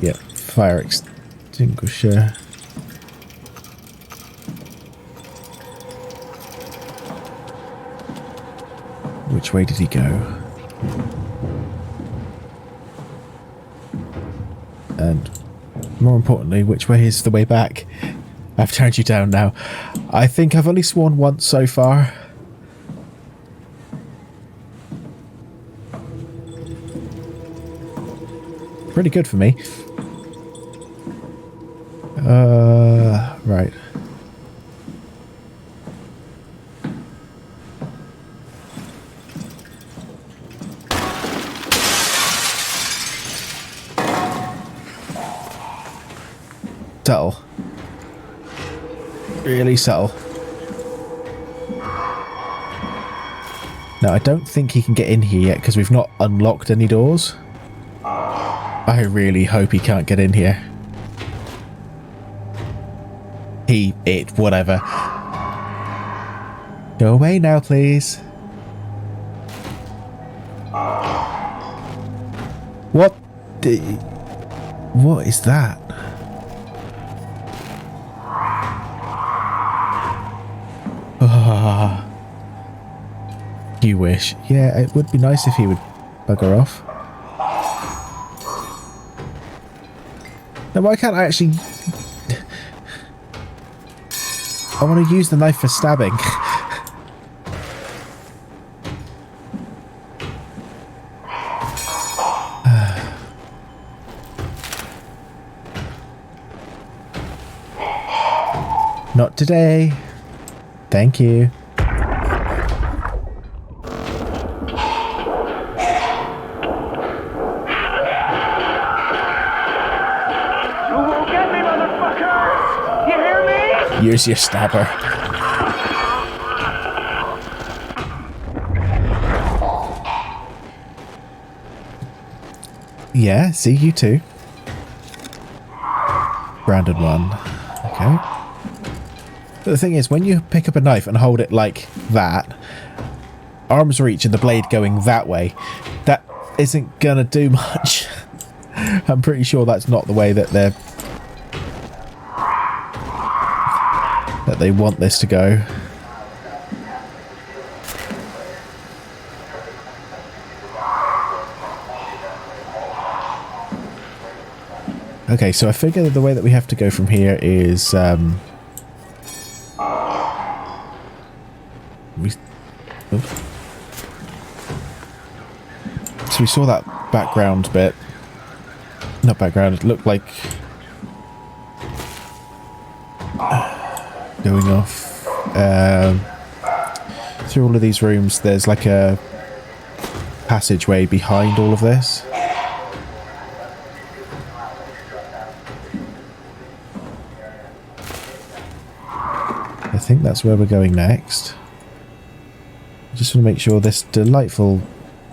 Yep. Fire extinguisher. Which way did he go? And more importantly, which way is the way back? I've turned you down now. I think I've only sworn once so far. Pretty good for me. Right. Subtle. Really subtle. Now, I don't think he can get in here yet because we've not unlocked any doors. I really hope he can't get in here. Whatever. Go away now, please. What is that? Ah. You wish. Yeah, it would be nice if he would bugger off. Now, why can't I actually... I want to use the knife for stabbing. Not today. Thank you. Use your stabber. Yeah, see you too. Brandon 1. Okay. But the thing is, when you pick up a knife and hold it like that, arm's reach and the blade going that way, that isn't gonna do much. I'm pretty sure that's not the way that they want this to go. Okay, so I figure the way that we have to go from here is so we saw that background bit. Not background, it looked like going off through all of these rooms. There's like a passageway behind all of this. I think that's where we're going next. I just want to make sure this delightful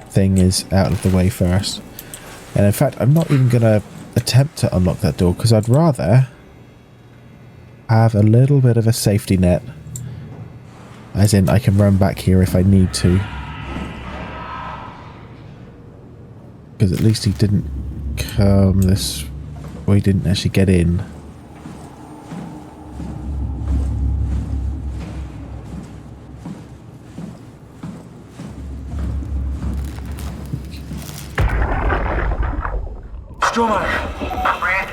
thing is out of the way first. And in fact, I'm not even going to attempt to unlock that door because I'd rather have a little bit of a safety net. As in, I can run back here if I need to. Because at least he didn't come this way, he didn't actually get in. Brand,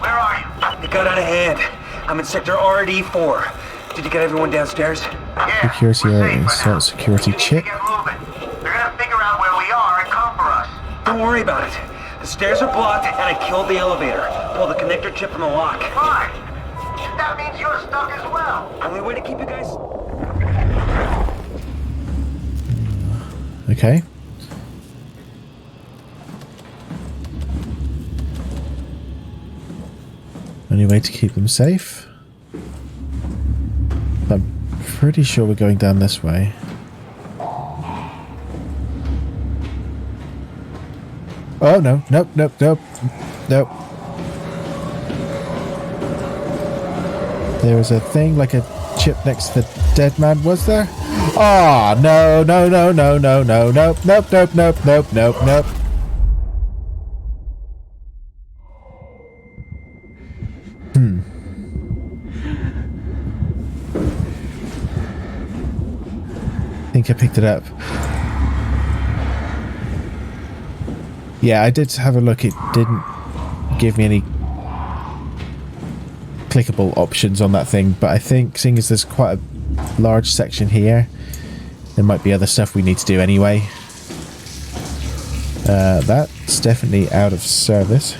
where are you? It got out of hand. I'm in sector RD4. Did you get everyone downstairs? Yeah, Security, we're safe for now. security We need to chip. get moving. They're gonna figure out where we are and come for us. Don't worry about it. The stairs are blocked and I killed the elevator. Pulled the connector chip from the lock. Fine. That means you're stuck as well. Only way to keep you guys... Okay. Only way to keep them safe. I'm pretty sure we're going down this way. Oh no, nope, nope, nope, nope. There was a thing like a chip next to the dead man, was there? Ah, no, no, no, no, no, no, nope, nope, nope, nope, nope, nope, nope. I think I picked it up. Yeah, I did have a look. It didn't give me any clickable options on that thing, but I think seeing as there's quite a large section here, there might be other stuff we need to do anyway. That's definitely out of service.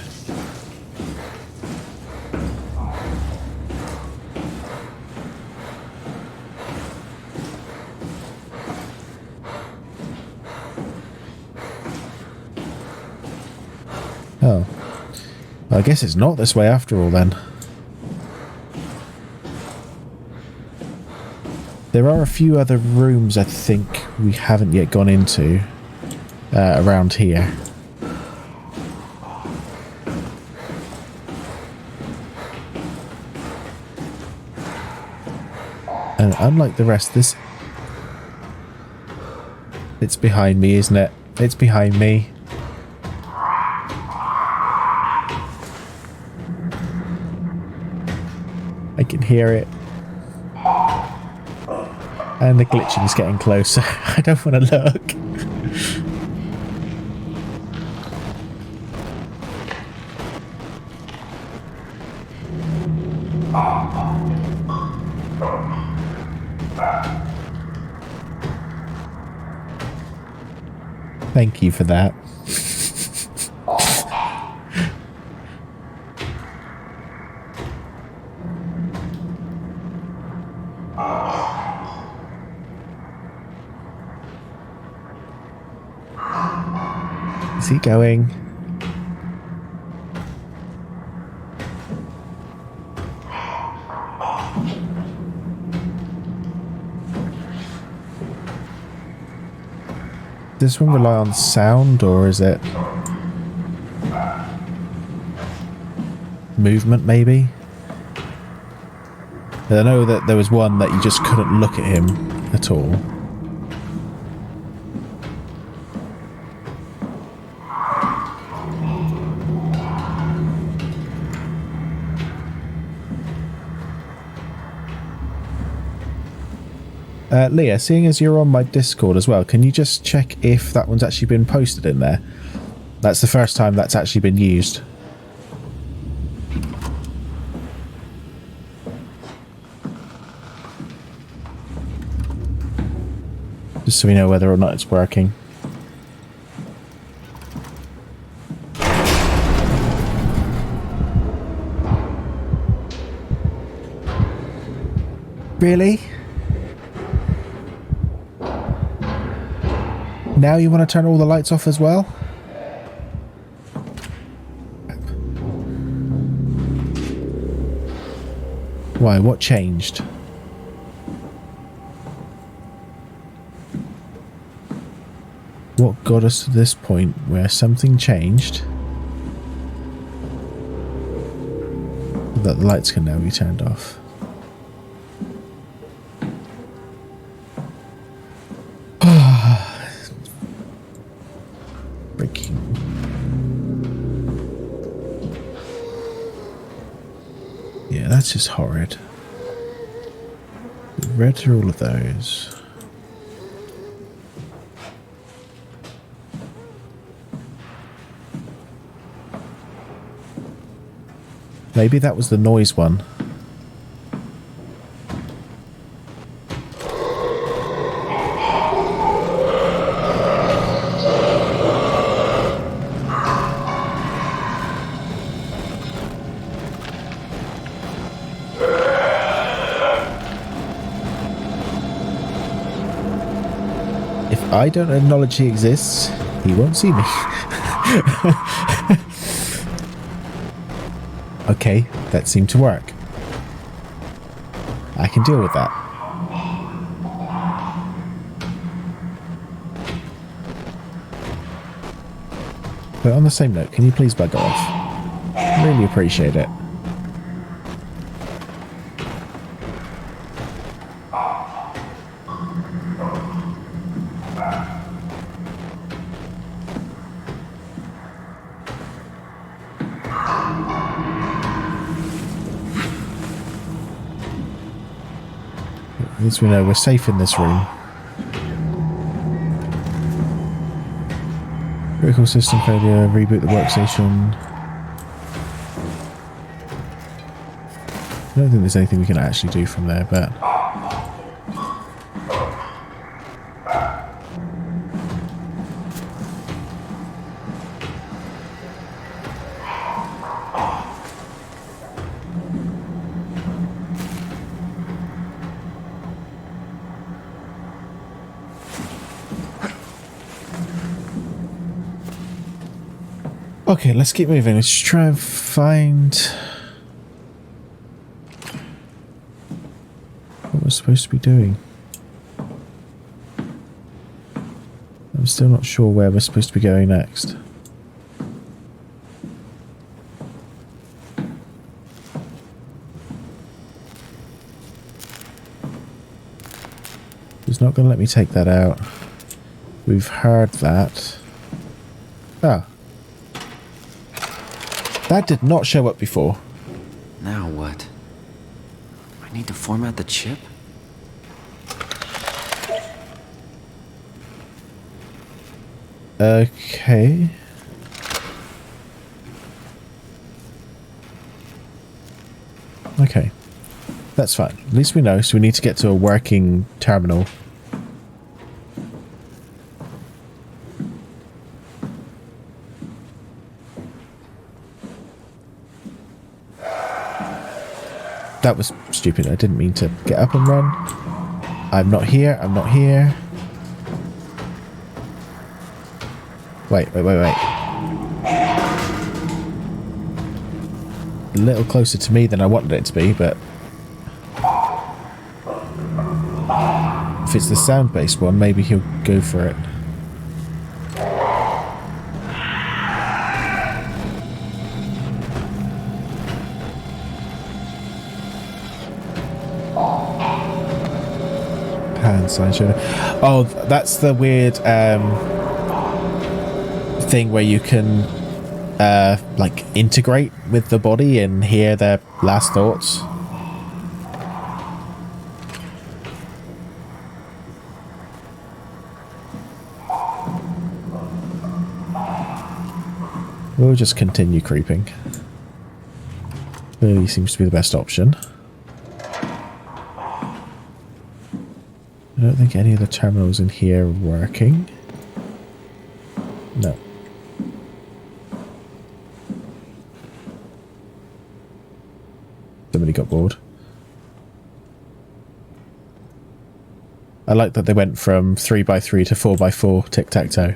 Oh. Well, I guess it's not this way after all then. There are a few other rooms I think we haven't yet gone into around here. And unlike the rest, this... It's behind me, isn't it? It's behind me. I can hear it. And the glitching's getting closer. I don't want to look. Thank you for that. Is he going? Does this one rely on sound, or is it movement maybe? I know that there was one that you just couldn't look at him at all. Leah, seeing as you're on my Discord as well, can you just check if that one's actually been posted in there? That's the first time that's actually been used. Just so we know whether or not it's working. Really? Now you want to turn all the lights off as well? Why? What changed? What got us to this point where something changed that the lights can now be turned off? Breaking. Yeah, that's just horrid. We've read through all of those. Maybe that was the noise one. If I don't acknowledge he exists, he won't see me. Okay, that seemed to work. I can deal with that. But on the same note, can you please bug off? Really appreciate it. At least we know we're safe in this room. Critical system failure, reboot the workstation. I don't think there's anything we can actually do from there, but... Okay, let's keep moving. Let's try and find what we're supposed to be doing. I'm still not sure where we're supposed to be going next. He's not going to let me take that out. We've heard that. Ah. That did not show up before. Now what? I need to format the chip? Okay. Okay. That's fine. At least we know, so we need to get to a working terminal. That was stupid. I didn't mean to get up and run. I'm not here. I'm not here. Wait. A little closer to me than I wanted it to be, but... if it's the sound-based one, maybe he'll go for it. Oh, that's the weird thing where you can like integrate with the body and hear their last thoughts. We'll just continue creeping. Really seems to be the best option. I don't think any of the terminals in here are working. No. Somebody got bored. I like that they went from 3x3 to 4x4 tic-tac-toe.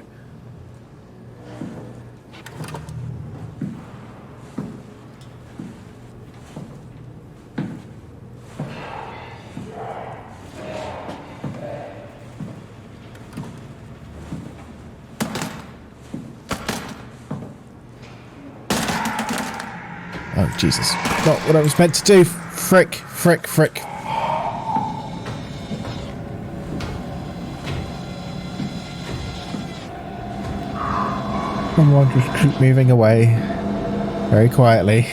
Oh, Jesus. Not what I was meant to do. Frick, frick, frick. Come on, just keep moving away. Very quietly.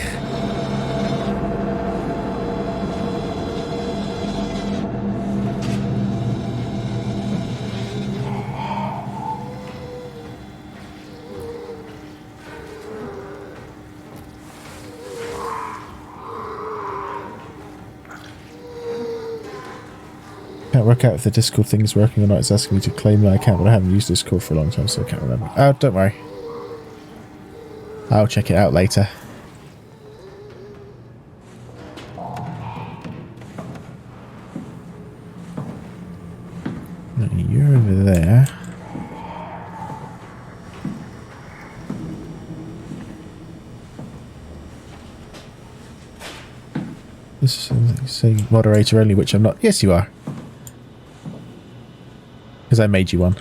Can't work out if the Discord thing is working or not. It's asking me to claim my account, but I haven't used Discord for a long time, so I can't remember. Oh, don't worry. I'll check it out later. You're over there. This is saying moderator only, which I'm not. Yes, you are. Because I made you one.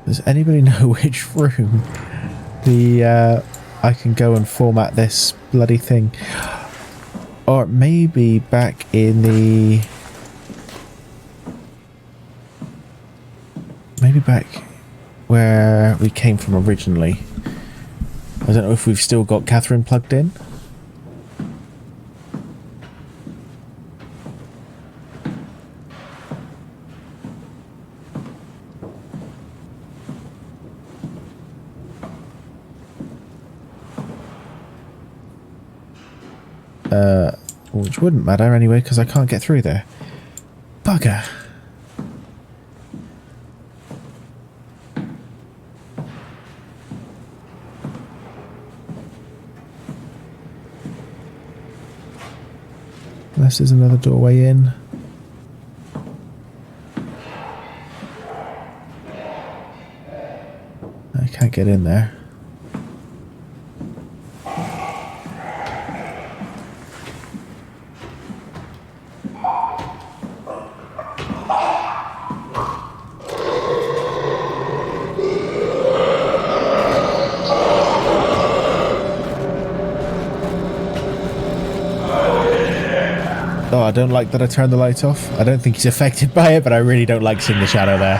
Does anybody know which room I can go and format this bloody thing? Or maybe back in the... Maybe back where we came from originally. I don't know if we've still got Catherine plugged in. Which wouldn't matter anyway, because I can't get through there. Bugger. Unless there's another doorway in. I can't get in there. Oh, I don't like that I turned the light off. I don't think he's affected by it, but I really don't like seeing the shadow there.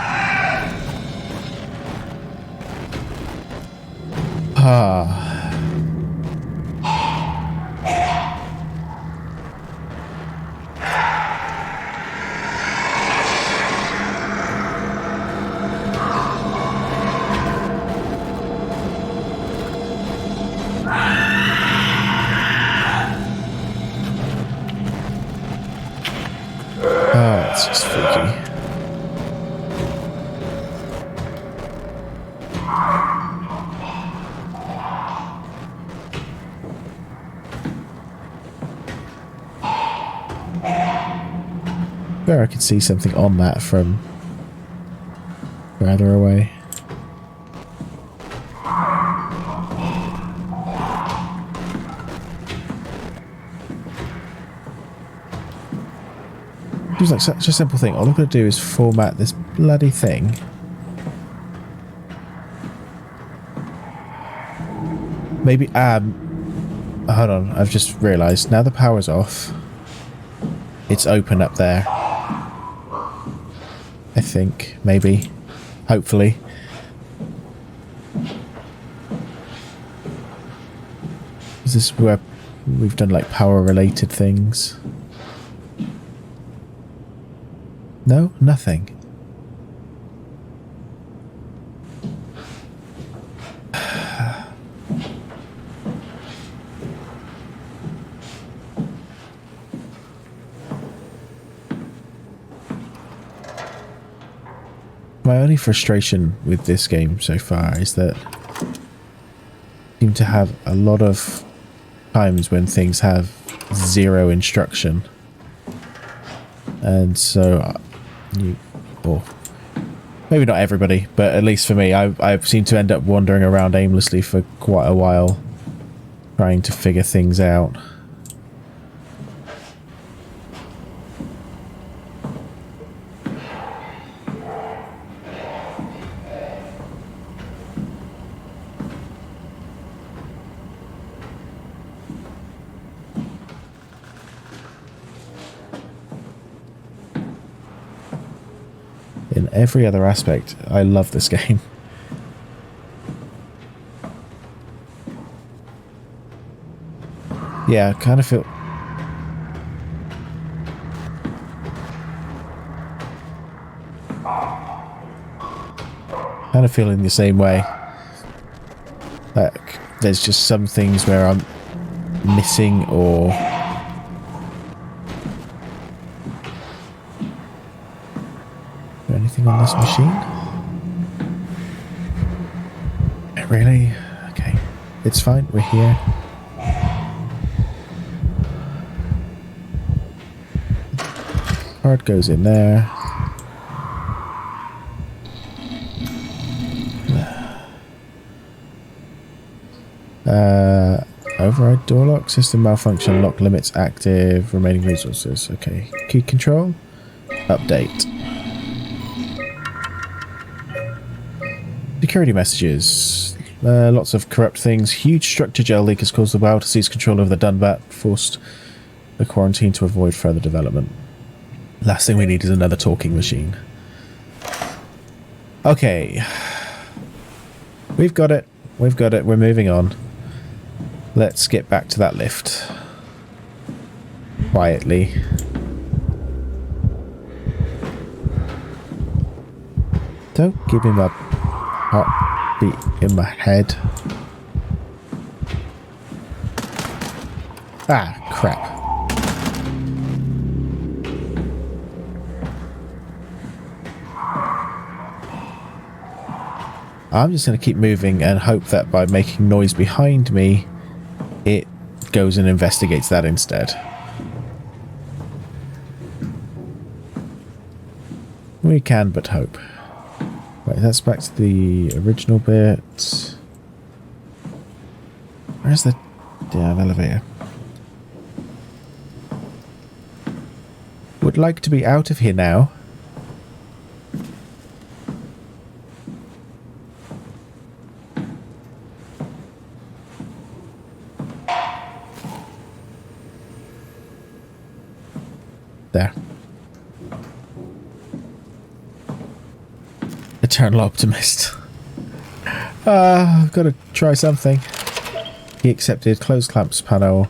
Ah. It's just freaky. There, I could see something on that from further away. Seems like such a simple thing. All I've got to do is format this bloody thing. Maybe, hold on, I've just realised. Now the power's off. It's open up there. I think, maybe. Hopefully. Is this where we've done like power related things? No, nothing. my only frustration with this game so far is that I seem to have a lot of times when things have zero instruction. And so, or maybe not everybody, but at least for me, I seem to end up wandering around aimlessly for quite a while, trying to figure things out. In every other aspect, I love this game. Yeah, I kind of feel... kind of feeling the same way. Like, there's just some things where I'm missing or... anything on this machine? Really? Okay. It's fine, we're here. Card goes in there. Override door lock, system malfunction, lock limits active, remaining resources. Okay. Key control. Update. Security messages. Lots of corrupt things. Huge structure gel leak has caused the WoW to seize control over the Dunbat, forced the quarantine to avoid further development. Last thing we need is another talking machine. Okay. We've got it. We've got it. We're moving on. Let's get back to that lift. Quietly. Don't give him a heartbeat in my head. Ah, crap. I'm just going to keep moving and hope that by making noise behind me, it goes and investigates that instead. We can but hope. Right, that's back to the original bit. Where's the damn elevator? Would like to be out of here now. There. Eternal optimist. I've got to try something. He accepted. Close clamps panel.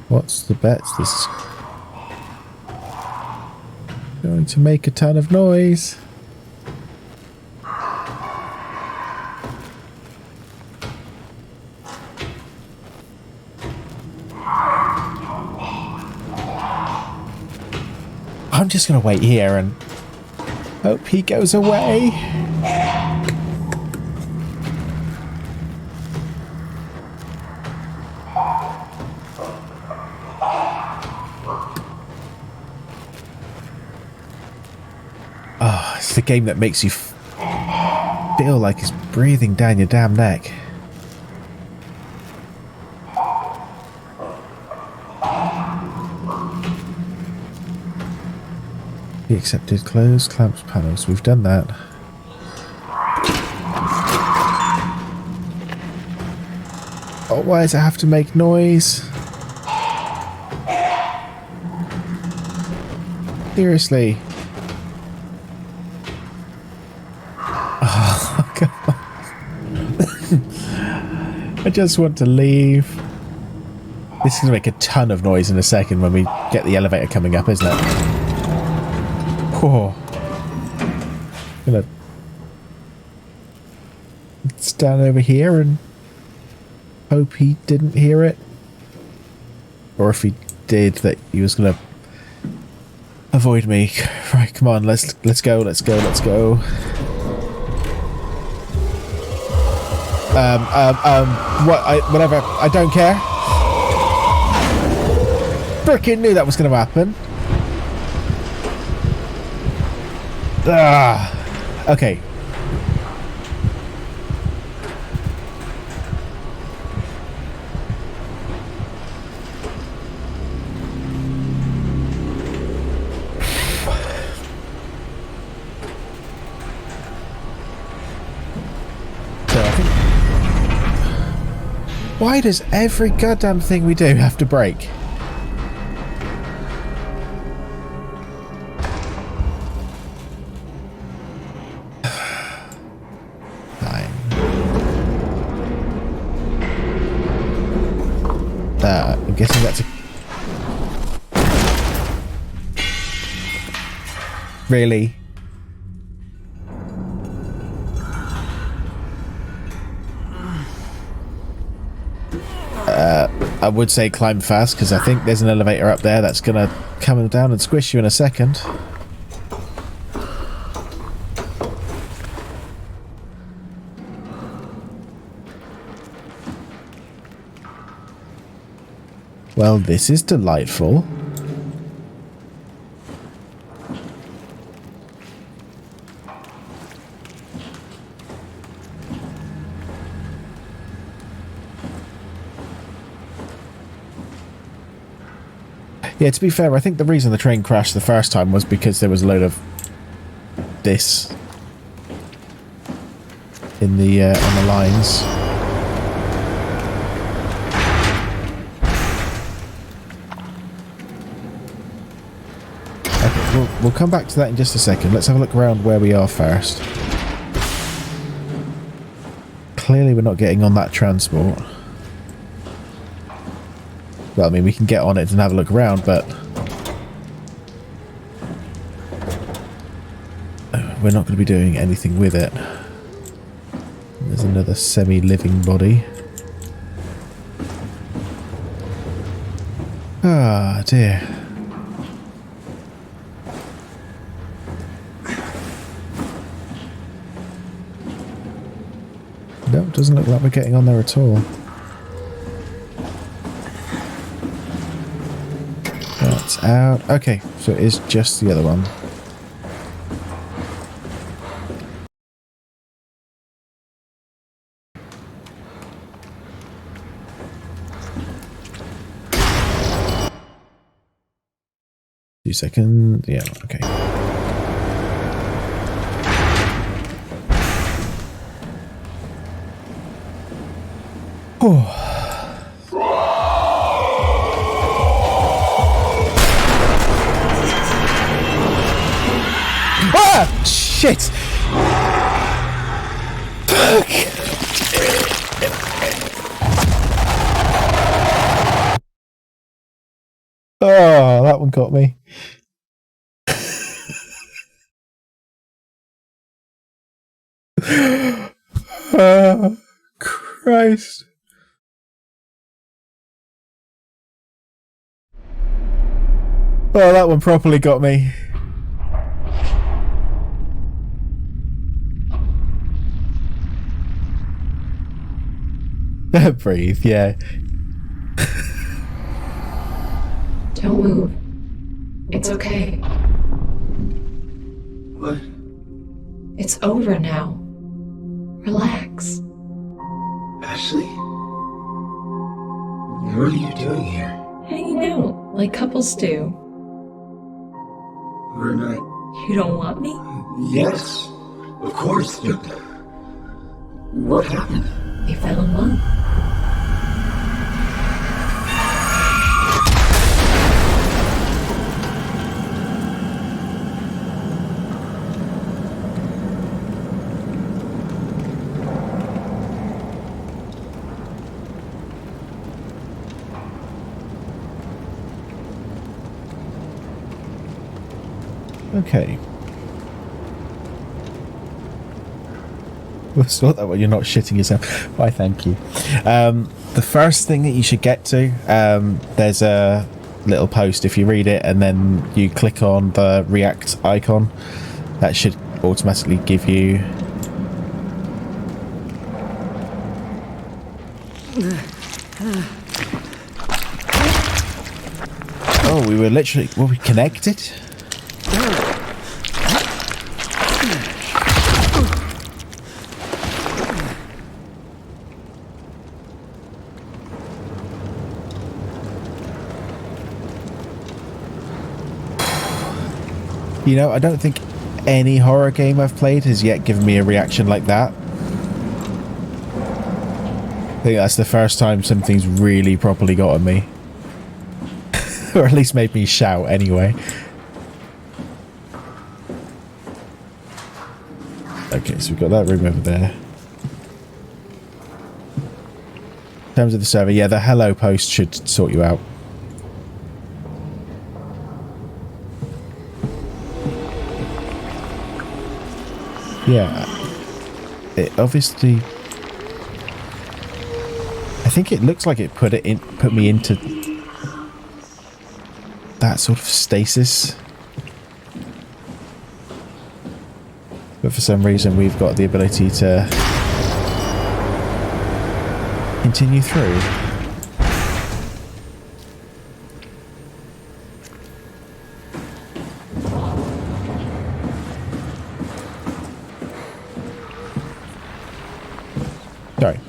What's the bet? This is going to make a ton of noise. I'm just going to wait here and hope he goes away. Oh, it's the game that makes you feel like it's breathing down your damn neck. He accepted. Close clamps panels. We've done that. Oh, why does it have to make noise? Seriously. Oh, God. I just want to leave. This is going to make a ton of noise in a second when we get the elevator coming up, isn't it? Oh, gonna stand over here and hope he didn't hear it, or if he did, that he was gonna Avoid me. Right, come on, let's go. Whatever. I don't care. Frickin' knew that was going to happen. Okay. Why does every goddamn thing we do have to break? Fine. I'm guessing that's a... Really? I would say climb fast, because I think there's an elevator up there that's going to come down and squish you in a second. Well, this is delightful. Yeah, to be fair, I think the reason the train crashed the first time was because there was a load of this in the on the lines. Okay, we'll come back to that in just a second. Let's have a look around where we are first. Clearly we're not getting on that transport. Well, I mean, we can get on it and have a look around, but we're not going to be doing anything with it. There's another semi-living body. Ah, dear. No, doesn't look like we're getting on there at all. That's out. Okay, so it is just the other one. Few seconds. Yeah, okay. Oh. Ah! Shit! Fuck! Oh, that one got me. Oh, Christ. Oh, that one properly got me. Breathe, yeah. Don't move. It's okay. What? It's over now. Relax. Ashley? What are you doing here? Hanging out, like couples do. We're not... You don't want me? Yes, of course, but... What happened? We fell in love. Okay. It's not that way. You're not shitting yourself. Why, thank you. The first thing that you should get to, there's a little post, if you read it and then you click on the react icon, that should automatically give you... Oh, we were literally... Were we connected? You know, I don't think any horror game I've played has yet given me a reaction like that. I think that's the first time something's really properly gotten me. Or at least made me shout anyway. Okay, so we've got that room over there. In terms of the server, yeah, the hello post should sort you out. Yeah, it obviously... I think it looks like it put me into that sort of stasis. But for some reason we've got the ability to continue through. Sorry.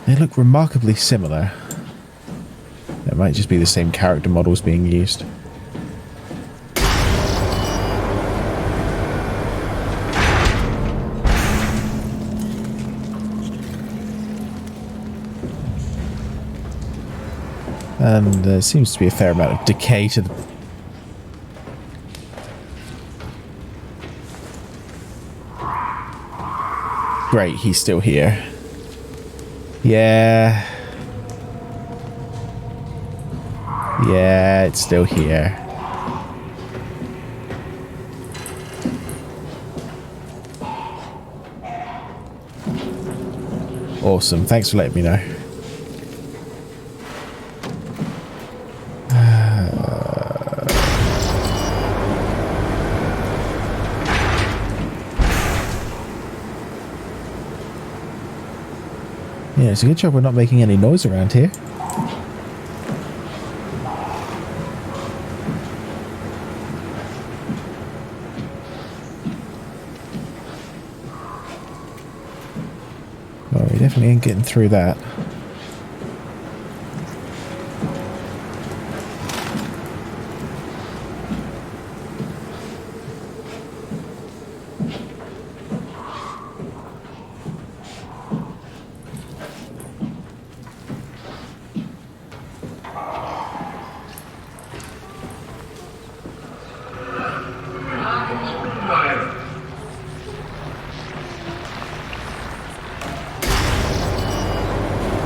They look remarkably similar. It might just be the same character models being used. And there seems to be a fair amount of decay to the... Great, he's still here. Yeah. Yeah, it's still here. Awesome, thanks for letting me know. Yeah, it's a good job we're not making any noise around here. Well, we definitely ain't getting through that.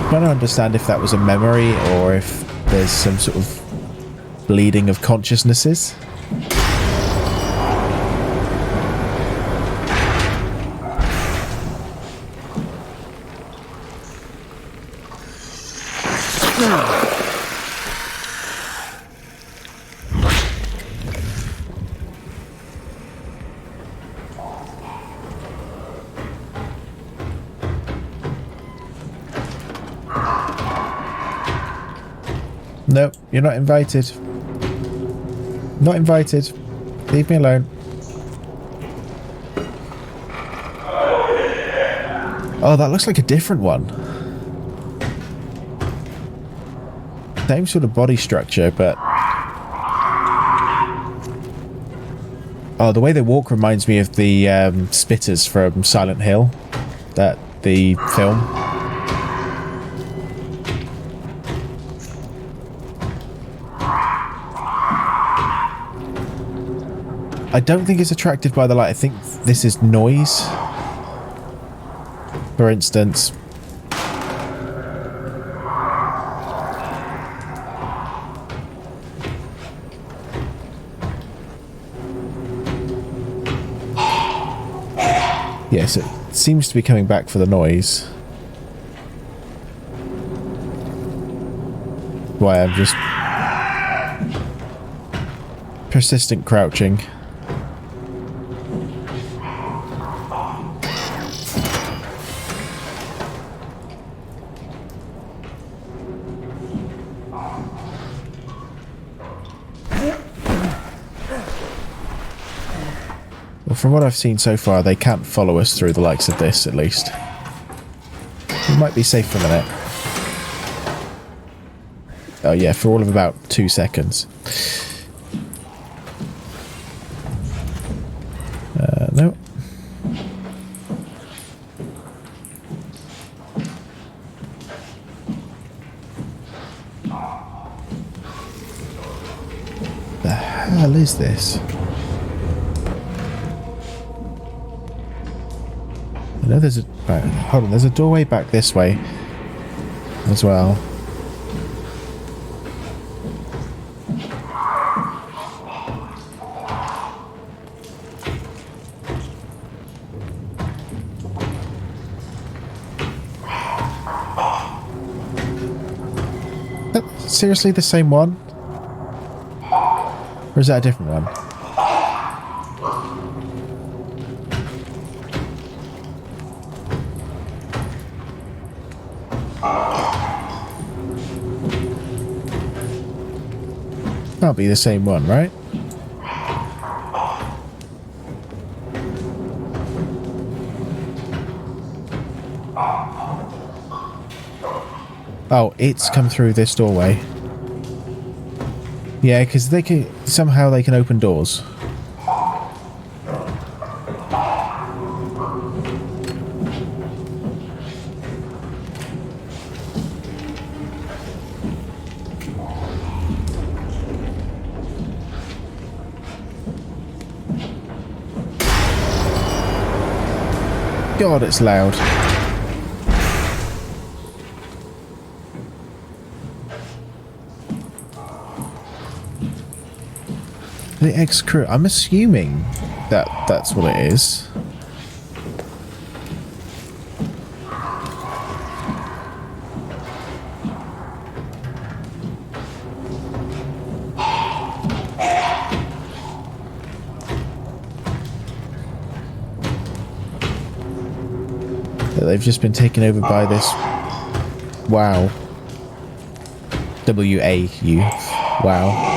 I don't understand if that was a memory or if there's some sort of bleeding of consciousnesses. Nope, you're not invited. Not invited. Leave me alone. Oh, that looks like a different one. Same sort of body structure, but... Oh, the way they walk reminds me of the spitters from Silent Hill. The film. I don't think it's attracted by the light. I think this is noise. For instance. Yes, it seems to be coming back for the noise. why I'm just persistent crouching. Well, from what I've seen so far, they can't follow us through the likes of this, at least. We might be safe for a minute. Oh yeah, for all of about 2 seconds. No. The hell is this? I know there's a... Right, hold on, there's a doorway back this way as well. Seriously the same one? Or is that a different one? Can't be the same one, right? Oh, it's come through this doorway. Yeah, because they can somehow they can open doors. God, it's loud. The ex-crew. I'm assuming that that's what it is. That they've just been taken over by this. Wow. W-A-U. Wow.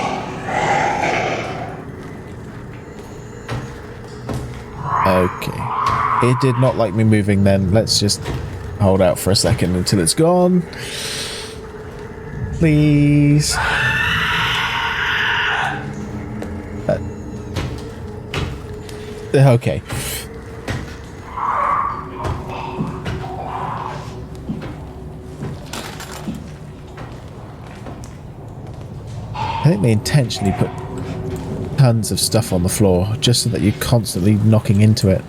Okay. It did not like me moving then. Let's just hold out for a second until it's gone. Please. Okay. I think they intentionally put tons of stuff on the floor just so that you're constantly knocking into it.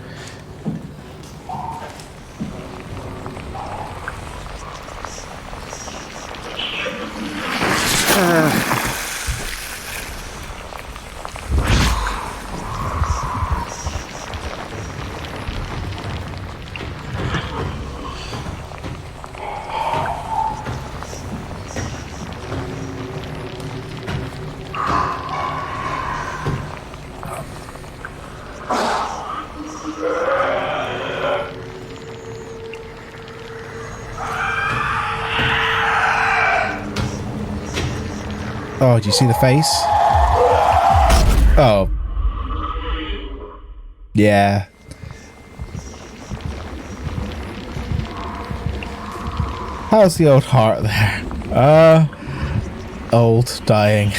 Oh, do you see the face? Oh. Yeah. How's the old heart there? Old, dying.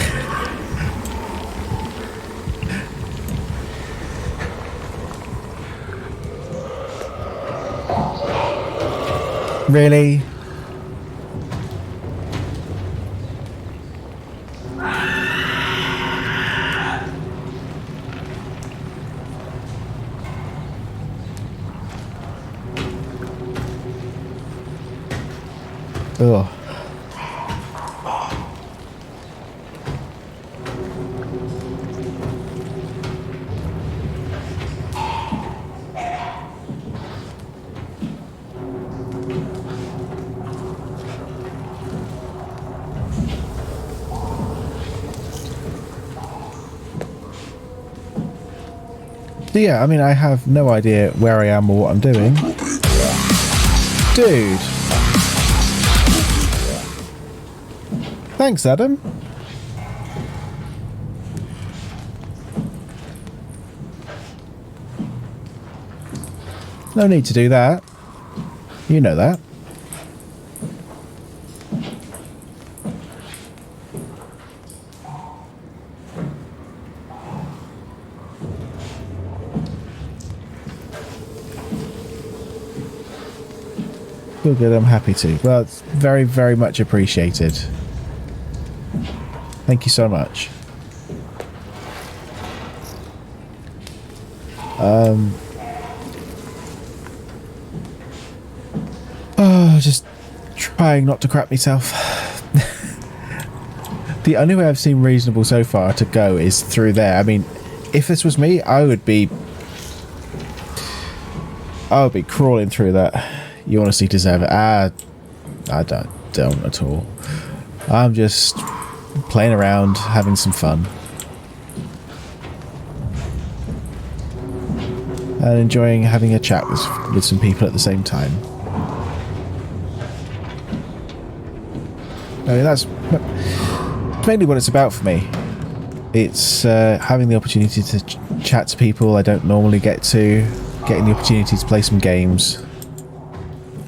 Really? Ugh. So yeah, I mean, I have no idea where I am or what I'm doing. Dude. Thanks, Adam. No need to do that. You know that. Feel good, I'm happy to. Well, it's very, very much appreciated. Thank you so much. Just trying not to crap myself. The only way I've seen reasonable so far to go is through there. I mean, if this was me, I would be crawling through that. You honestly deserve it. I don't at all. I'm just playing around, having some fun. And enjoying having a chat with some people at the same time. I mean, that's mainly what it's about for me. It's having the opportunity to chat to people I don't normally get to, getting the opportunity to play some games,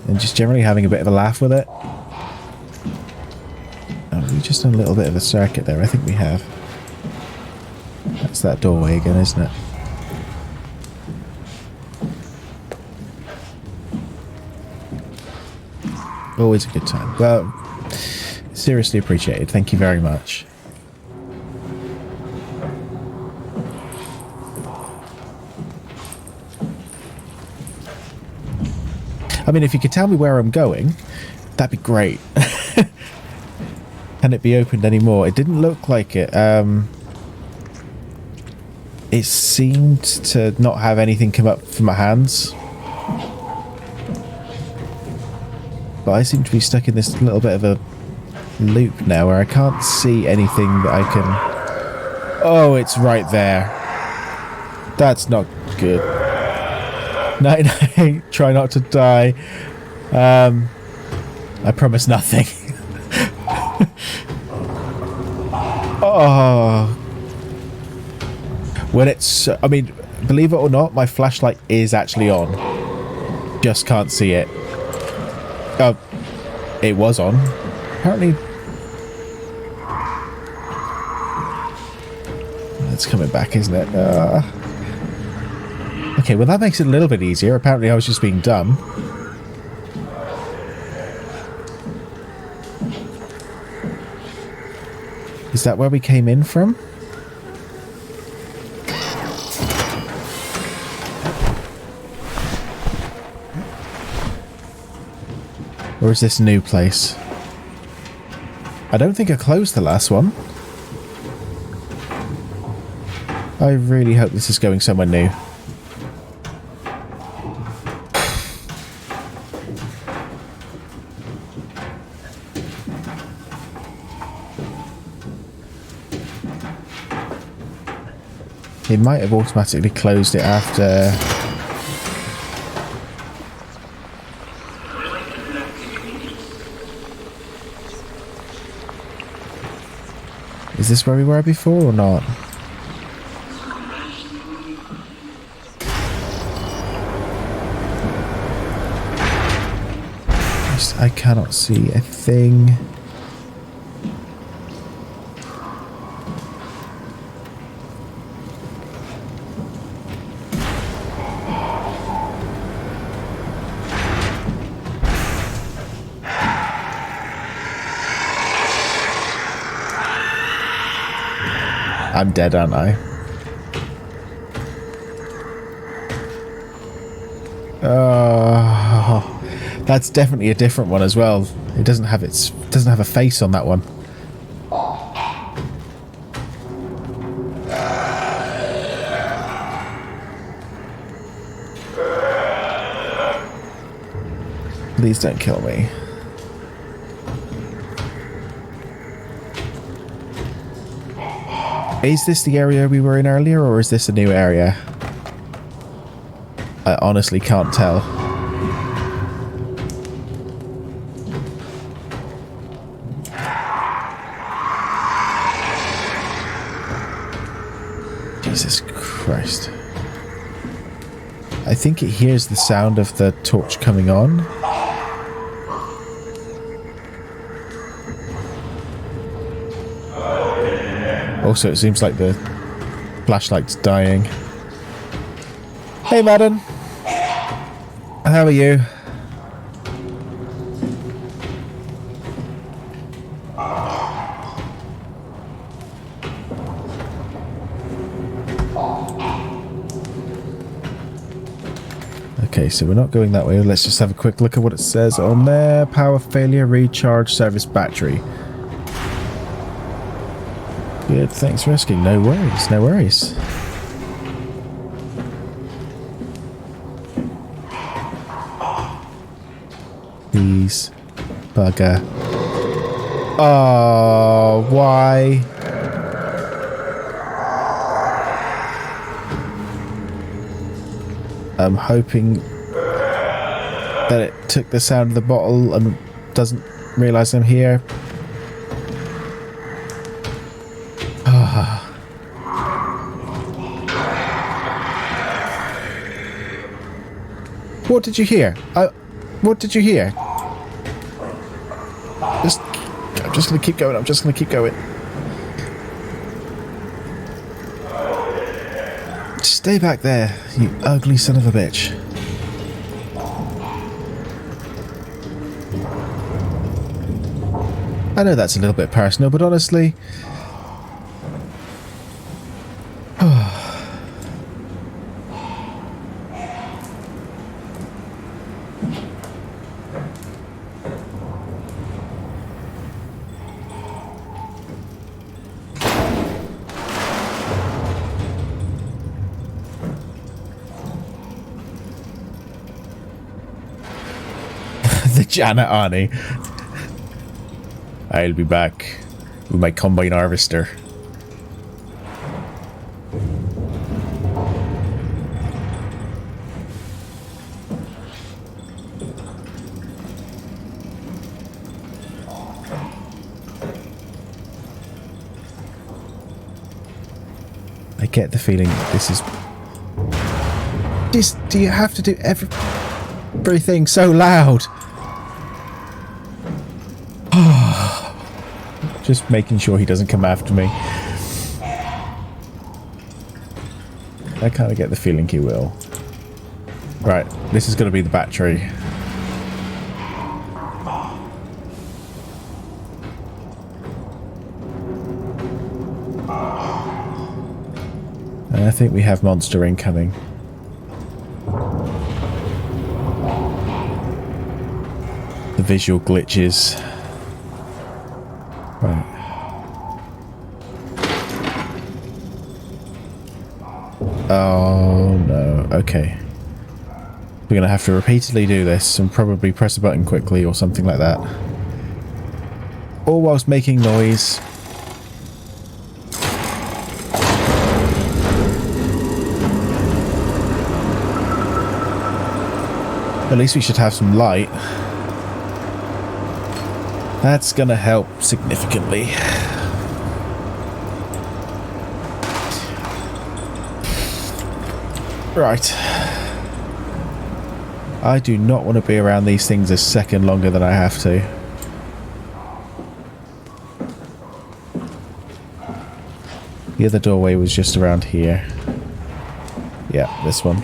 and just generally having a bit of a laugh with it. Oh, we've just done a little bit of a circuit there. I think we have. That's that doorway again, isn't it? Always a good time. Well, seriously appreciated. Thank you very much. I mean, if you could tell me where I'm going, that'd be great. Can it be opened anymore? It didn't look like it. It seemed to not have anything come up from my hands. But I seem to be stuck in this little bit of a loop now where I can't see anything that I can... Oh, it's right there. That's not good. Night night. Try not to die. I promise nothing. Oh. When it's... I mean, believe it or not, my flashlight is actually on. Just can't see it. Oh, it was on. Apparently... It's coming back, isn't it? Okay, well that makes it a little bit easier. Apparently I was just being dumb. Is that where we came in from? Or is this a new place? I don't think I closed the last one. I really hope this is going somewhere new. It might have automatically closed it after... Is this where we were before or not? I cannot see a thing. I'm dead, aren't I? Oh, that's definitely a different one as well. It doesn't have a face on that one. Please don't kill me. Is this the area we were in earlier, or is this a new area? I honestly can't tell. Jesus Christ. I think it hears the sound of the torch coming on. Also, it seems like the flashlight's dying. Hey, Madden. How are you? Okay, so we're not going that way. Let's just have a quick look at what it says on there. Power failure, recharge, service battery. Good, thanks for asking. No worries, no worries. Please, bugger. Oh, why? I'm hoping that it took the sound of the bottle and doesn't realise I'm here. What did you hear? What did you hear? I'm just gonna keep going. I'm just gonna keep going. Stay back there, you ugly son of a bitch. I know that's a little bit personal, but honestly... The Janet Arnie. I'll be back with my combine harvester. I get the feeling this is... Do you have to do everything so loud? Just making sure he doesn't come after me. I kind of get the feeling he will. Right, this is going to be the battery. And I think we have monster incoming. The visual glitches. Right. Oh no, okay. We're going to have to repeatedly do this and probably press a button quickly or something like that. All whilst making noise. At least we should have some light. That's gonna help significantly. Right. I do not want to be around these things a second longer than I have to. The other doorway was just around here. Yeah, this one.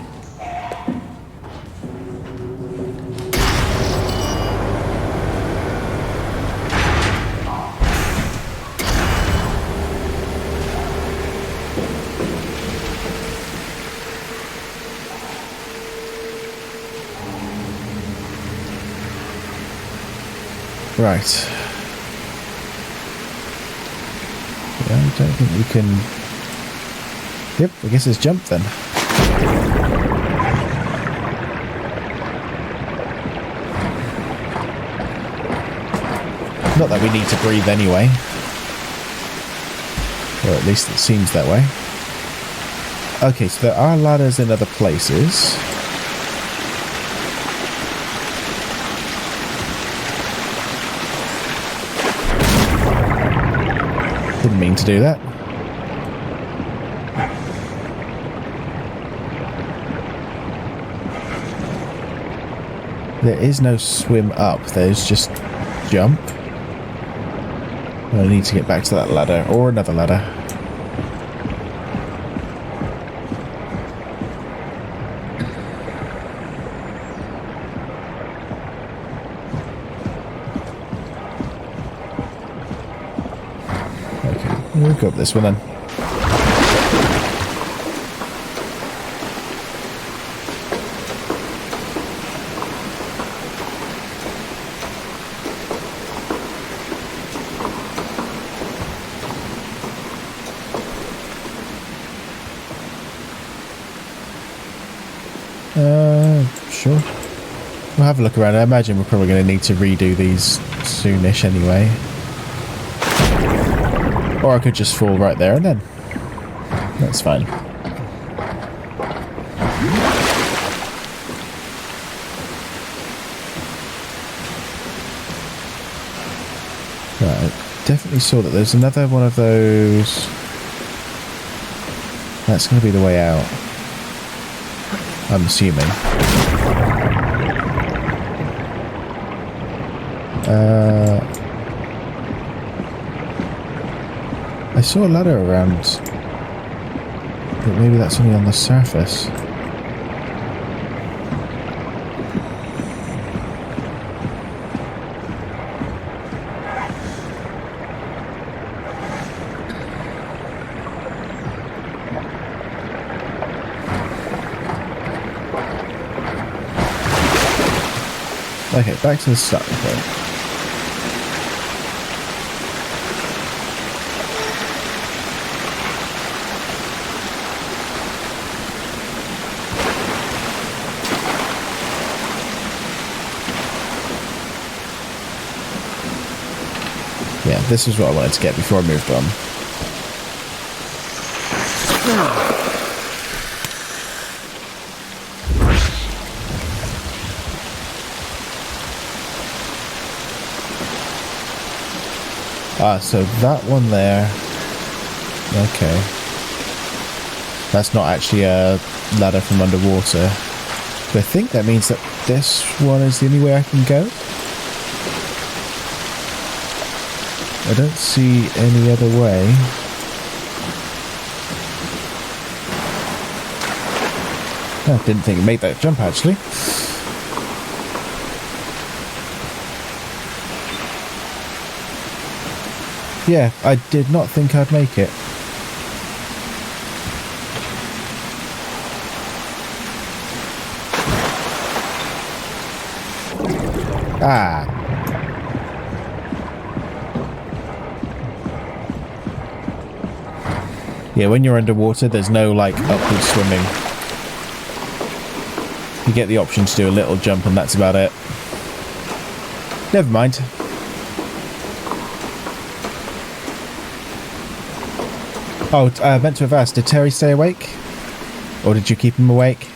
Right. Yeah, I don't think we can... Yep, I guess it's jump then. Not that we need to breathe anyway. Or at least it seems that way. Okay, so there are ladders in other places. Didn't mean to do that. There is no swim up, there's just jump. I need to get back to that ladder, or another ladder. Okay, we'll go up this one then. Sure. We'll have a look around. I imagine we're probably going to need to redo these soonish anyway. Or I could just fall right there and then. That's fine. Right, I definitely saw that there's another one of those. That's going to be the way out. I'm assuming. I saw a ladder around, but maybe that's only on the surface. Okay, back to the starting point. Yeah, this is what I wanted to get before I moved on. Ah, so that one there. Okay. That's not actually a ladder from underwater. But I think that means that this one is the only way I can go. I don't see any other way. I didn't think it'd make that jump actually. Yeah, I did not think I'd make it. Ah. Yeah, when you're underwater, there's no, like, upward swimming. You get the option to do a little jump and that's about it. Never mind. Oh, I meant to have asked, did Terry stay awake? Or did you keep him awake?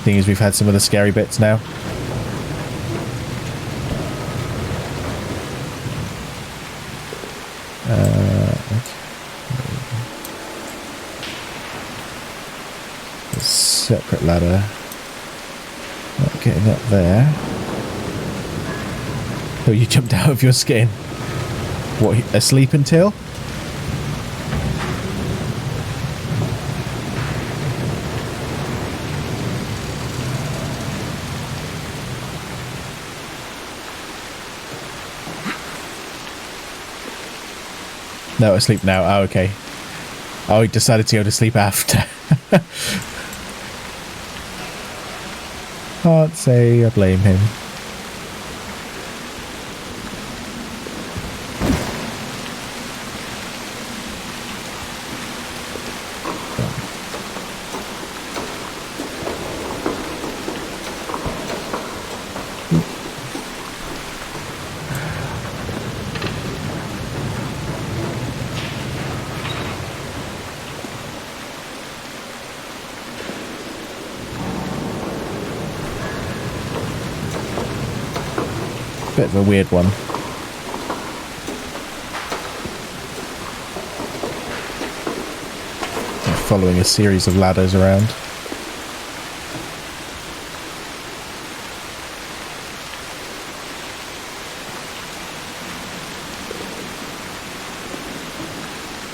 Thing is, we've had some of the scary bits now. Okay. A separate ladder. Not getting up there. Oh, you jumped out of your skin. What, asleep until? No, asleep now. Oh, okay. Oh, he decided to go to sleep after. Can't say I blame him. Bit of a weird one. following a series of ladders around.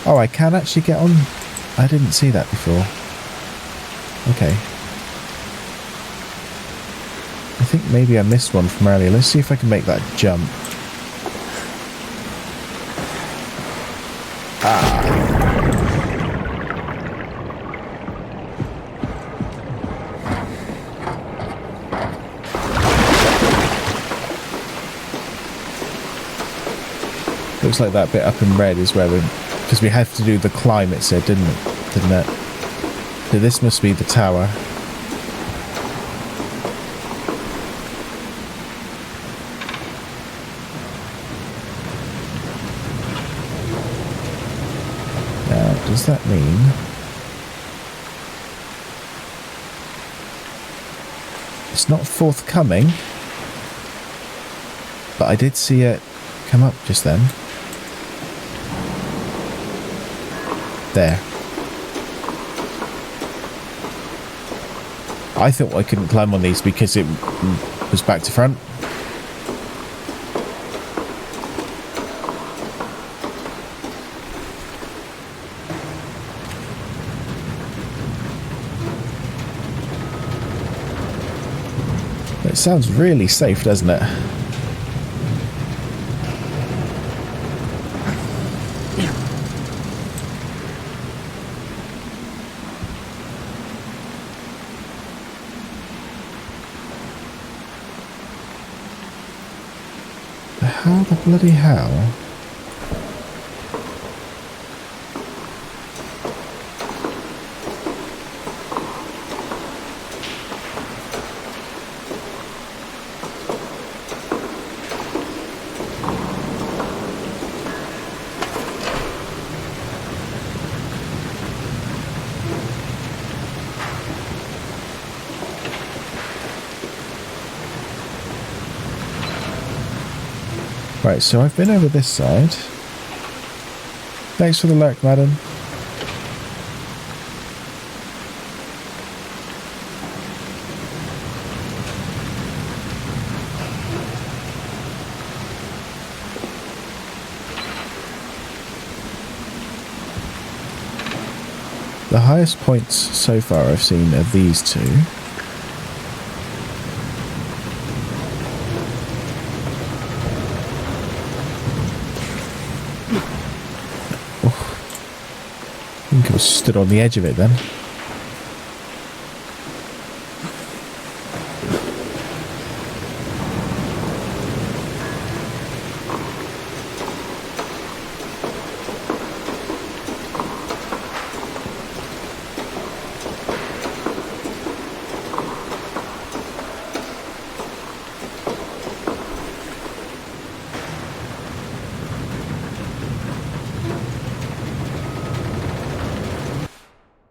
Oh, I can actually get on. I didn't see that before. Okay. I think maybe I missed one from earlier. Let's see if I can make that jump. Looks like that bit up in red is where we're... Because we have to do the climb, it said, didn't it? So this must be the tower. Now, does that mean... It's not forthcoming, but I did see it come up just then. There. I thought I couldn't climb on these because it was back to front. It sounds really safe, doesn't it? How the bloody hell? Right, so I've been over this side. Thanks for the lurk, madam. The highest points so far I've seen are these two. I think I was stood on the edge of it then.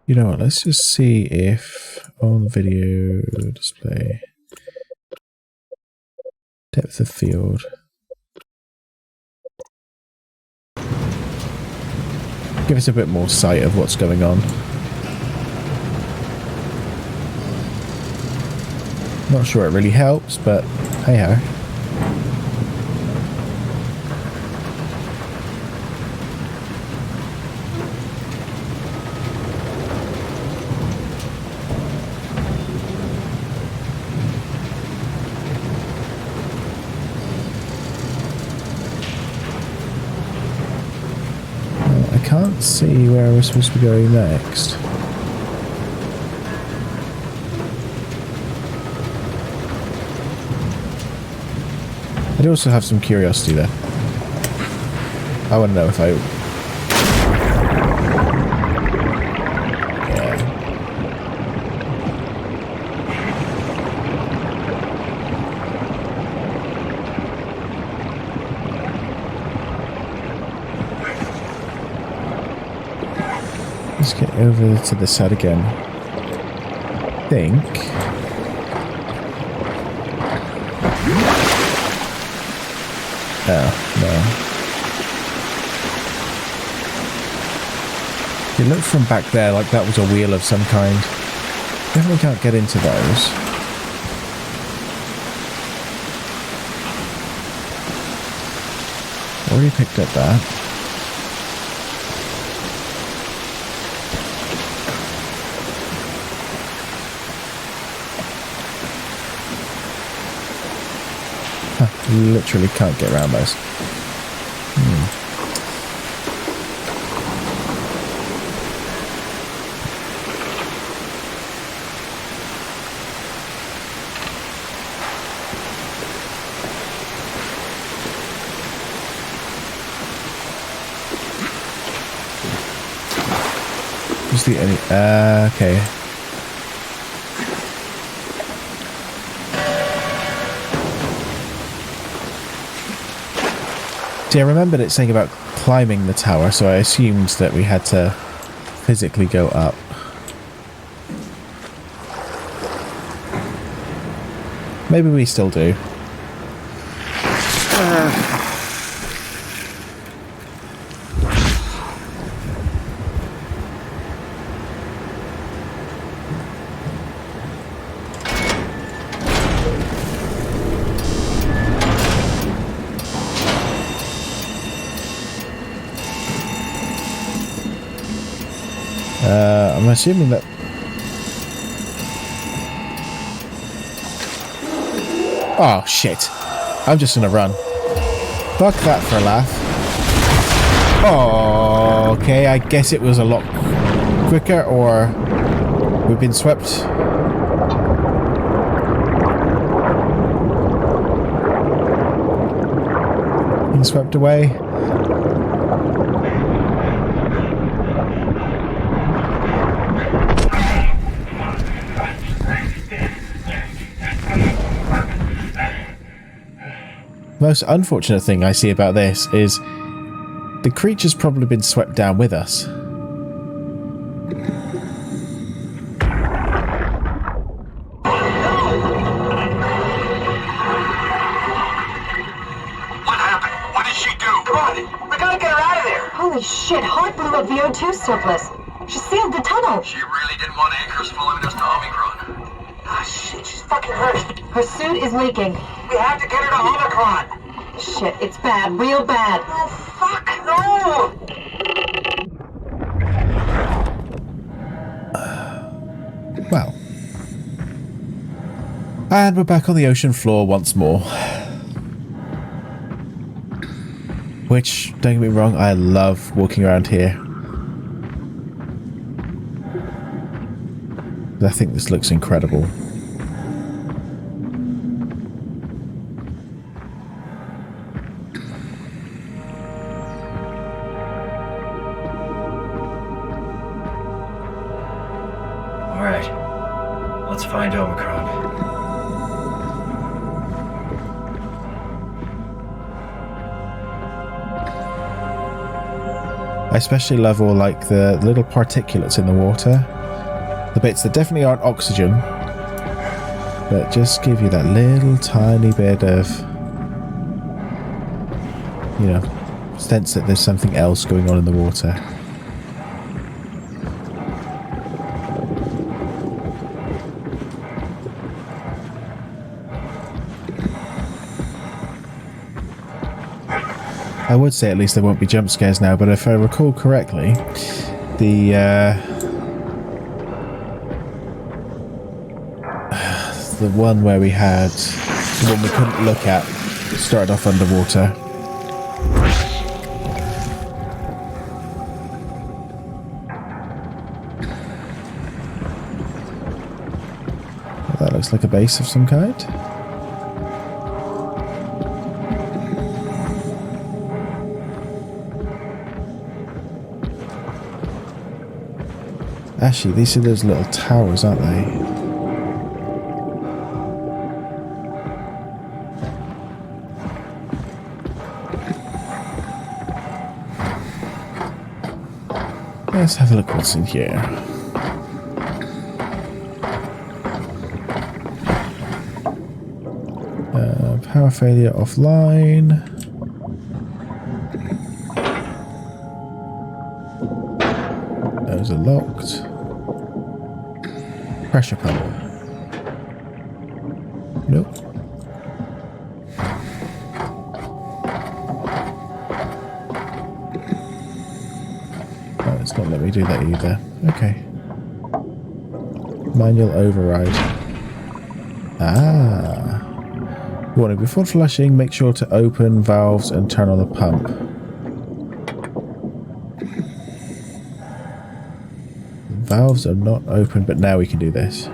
You know what, let's just see if on the video display depth of field. Give us a bit more sight of what's going on. Not sure it really helps, but hey ho. Can't see where we're supposed to be going next. I'd also have some curiosity there. I want to know if I... Let's get over to this side again. I think. Oh, no. It looked from back there like that was a wheel of some kind. Definitely can't get into those. Already picked up that. Literally can't get around those. Who's the any? Okay. See, I remembered it saying about climbing the tower, so I assumed that we had to physically go up. Maybe we still do. I'm assuming that... Oh, shit. I'm just gonna run. Fuck that for a laugh. Oh, okay, I guess it was a lot quicker, or we've been swept. Been swept away. Most unfortunate thing I see about this is the creature's probably been swept down with us. What happened? What did she do? Come on, we gotta get her out of there. Holy shit, Hart blew up the O2 surplus. She sealed the tunnel. She really didn't want anchors following us to Omicron. Ah, shit, she's fucking hurt. Her suit is leaking. We have to get her to Omicron. Shit, it's bad, real bad. Oh, fuck, no! Well. And we're back on the ocean floor once more. Which, don't get me wrong, I love walking around here. I think this looks incredible. Alright, let's find Omicron. I especially love all like the little particulates in the water. The bits that definitely aren't oxygen, but just give you that little tiny bit of, you know, sense that there's something else going on in the water. I would say at least there won't be jump scares now, but if I recall correctly, the one where we had the one we couldn't look at started off underwater. Well, that looks like a base of some kind. Actually, these are those little towers, aren't they? Let's have a look what's in here. Power failure offline. locked. Pressure pump. Nope. Oh, it's not letting me do that either. Okay. Manual override. Ah. Warning, before flushing, make sure to open valves and turn on the pump. Valves are not open, but now we can do this.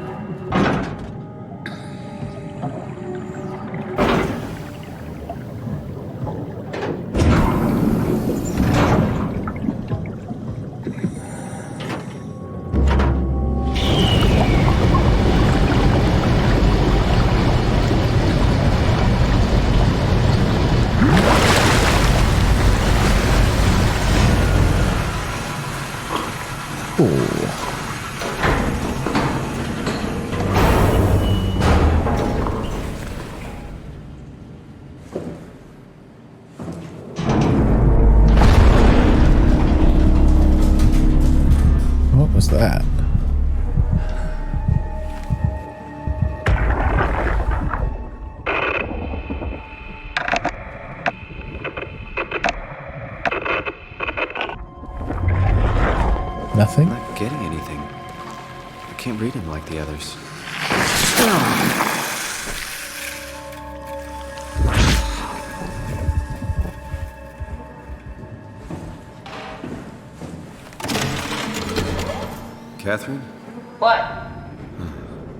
What was that? Nothing? I'm not getting anything. I can't read him like the others. Catherine? What?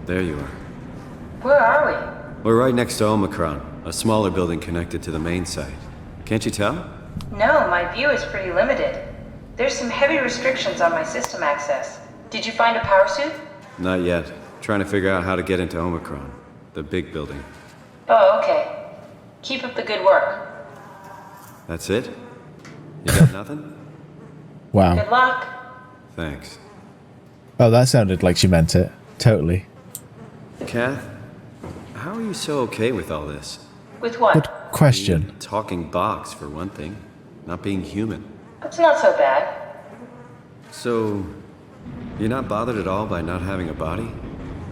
There you are. Where are we? We're right next to Omicron, a smaller building connected to the main site. Can't you tell? No, my view is pretty limited. There's some heavy restrictions on my system access. Did you find a power suit? Not yet. Trying to figure out how to get into Omicron, the big building. Oh, okay. Keep up the good work. That's it? You got nothing? Wow. Good luck. Thanks. Oh, that sounded like she meant it. Totally. Kath, how are you so okay with all this? With what? Good question. Being a talking box, for one thing. Not being human. It's not so bad. So, you're not bothered at all by not having a body?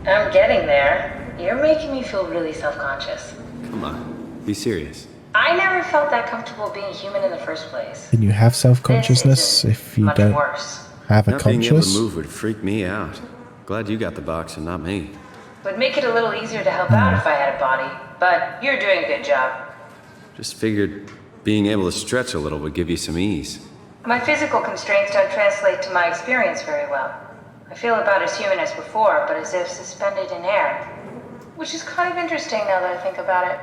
I'm getting there. You're making me feel really self-conscious. Come on, be serious. I never felt that comfortable being human in the first place. Can you have self-consciousness This if you much don't worse. have a Not being able conscious? to move would freak me out. Glad you got the box and not me. Would make it a little easier to help out if I had a body, but you're doing a good job. Just figured being able to stretch a little would give you some ease. My physical constraints don't translate to my experience very well. I feel about as human as before, but as if suspended in air. Which is kind of interesting now that I think about it.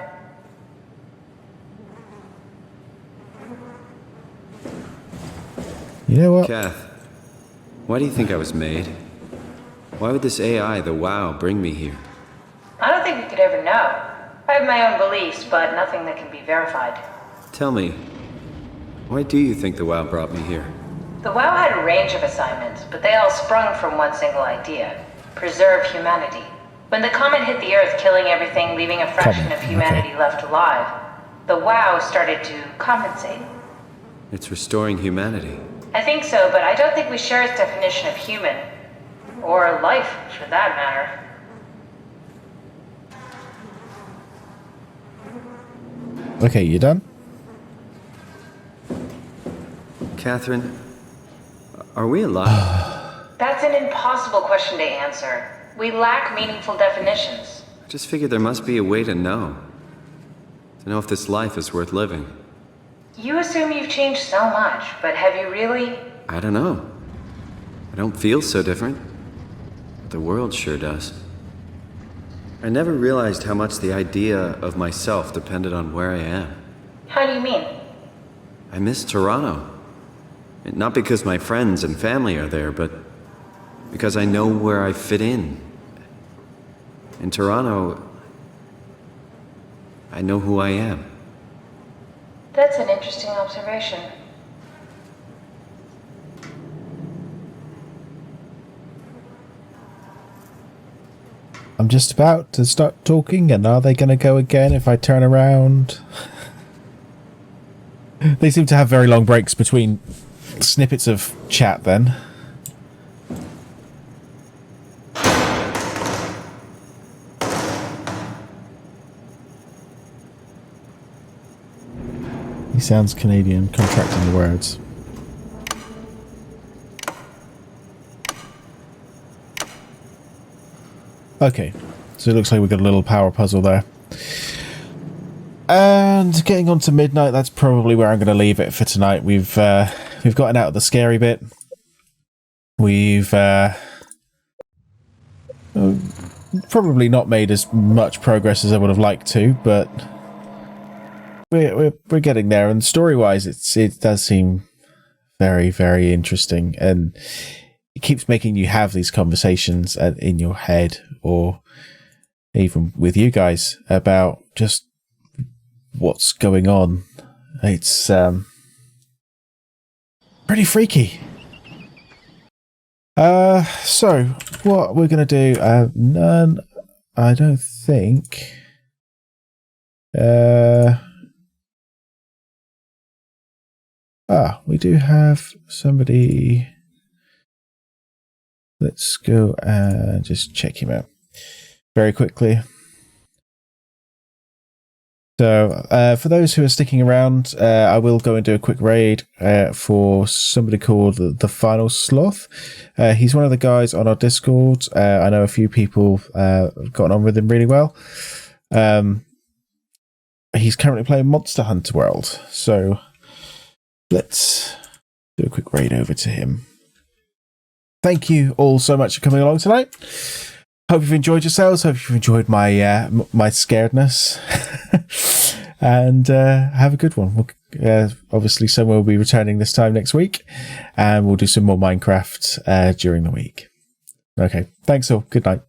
You know what? Kath, why do you think I was made? Why would this AI, the WoW, bring me here? I don't think we could ever know. I have my own beliefs, but nothing that can be verified. Tell me, why do you think the WoW brought me here? The WoW had a range of assignments, but they all sprung from one single idea: preserve humanity. When the comet hit the Earth, killing everything, leaving a fraction of humanity left alive, the WoW started to compensate. It's restoring humanity. I think so, but I don't think we share its definition of human. Or life, for that matter. Okay, you done? Catherine, are we alive? That's an impossible question to answer. We lack meaningful definitions. I just figured there must be a way to know. To know if this life is worth living. You assume you've changed so much, but have you really? I don't know. I don't feel so different. But the world sure does. I never realized how much the idea of myself depended on where I am. How do you mean? I miss Toronto. Not because my friends and family are there, but because I know where I fit in. In Toronto, I know who I am. That's an interesting observation. I'm just about to start talking, and are they going to go again if I turn around? They seem to have very long breaks between snippets of chat then. sounds Canadian, contracting the words. Okay, so it looks like we've got a little power puzzle there. And getting on to midnight, that's probably where I'm going to leave it for tonight. We've gotten out of the scary bit. We've probably not made as much progress as I would have liked to, but we're getting there. And story-wise, it does seem very, very interesting, and it keeps making you have these conversations in your head, or even with you guys, about just what's going on. It's pretty freaky. So what we're gonna do? None. I don't think. We do have somebody. Let's go and just check him out very quickly. So, for those who are sticking around, I will go and do a quick raid for somebody called the Final Sloth. He's one of the guys on our Discord. I know a few people have gotten on with him really well. He's currently playing Monster Hunter World, so let's do a quick raid over to him. Thank you all so much for coming along tonight. Hope you've enjoyed yourselves. Hope you've enjoyed my my scaredness. And have a good one. Obviously, someone will be returning this time next week, and we'll do some more Minecraft during the week. Okay, thanks all. Good night.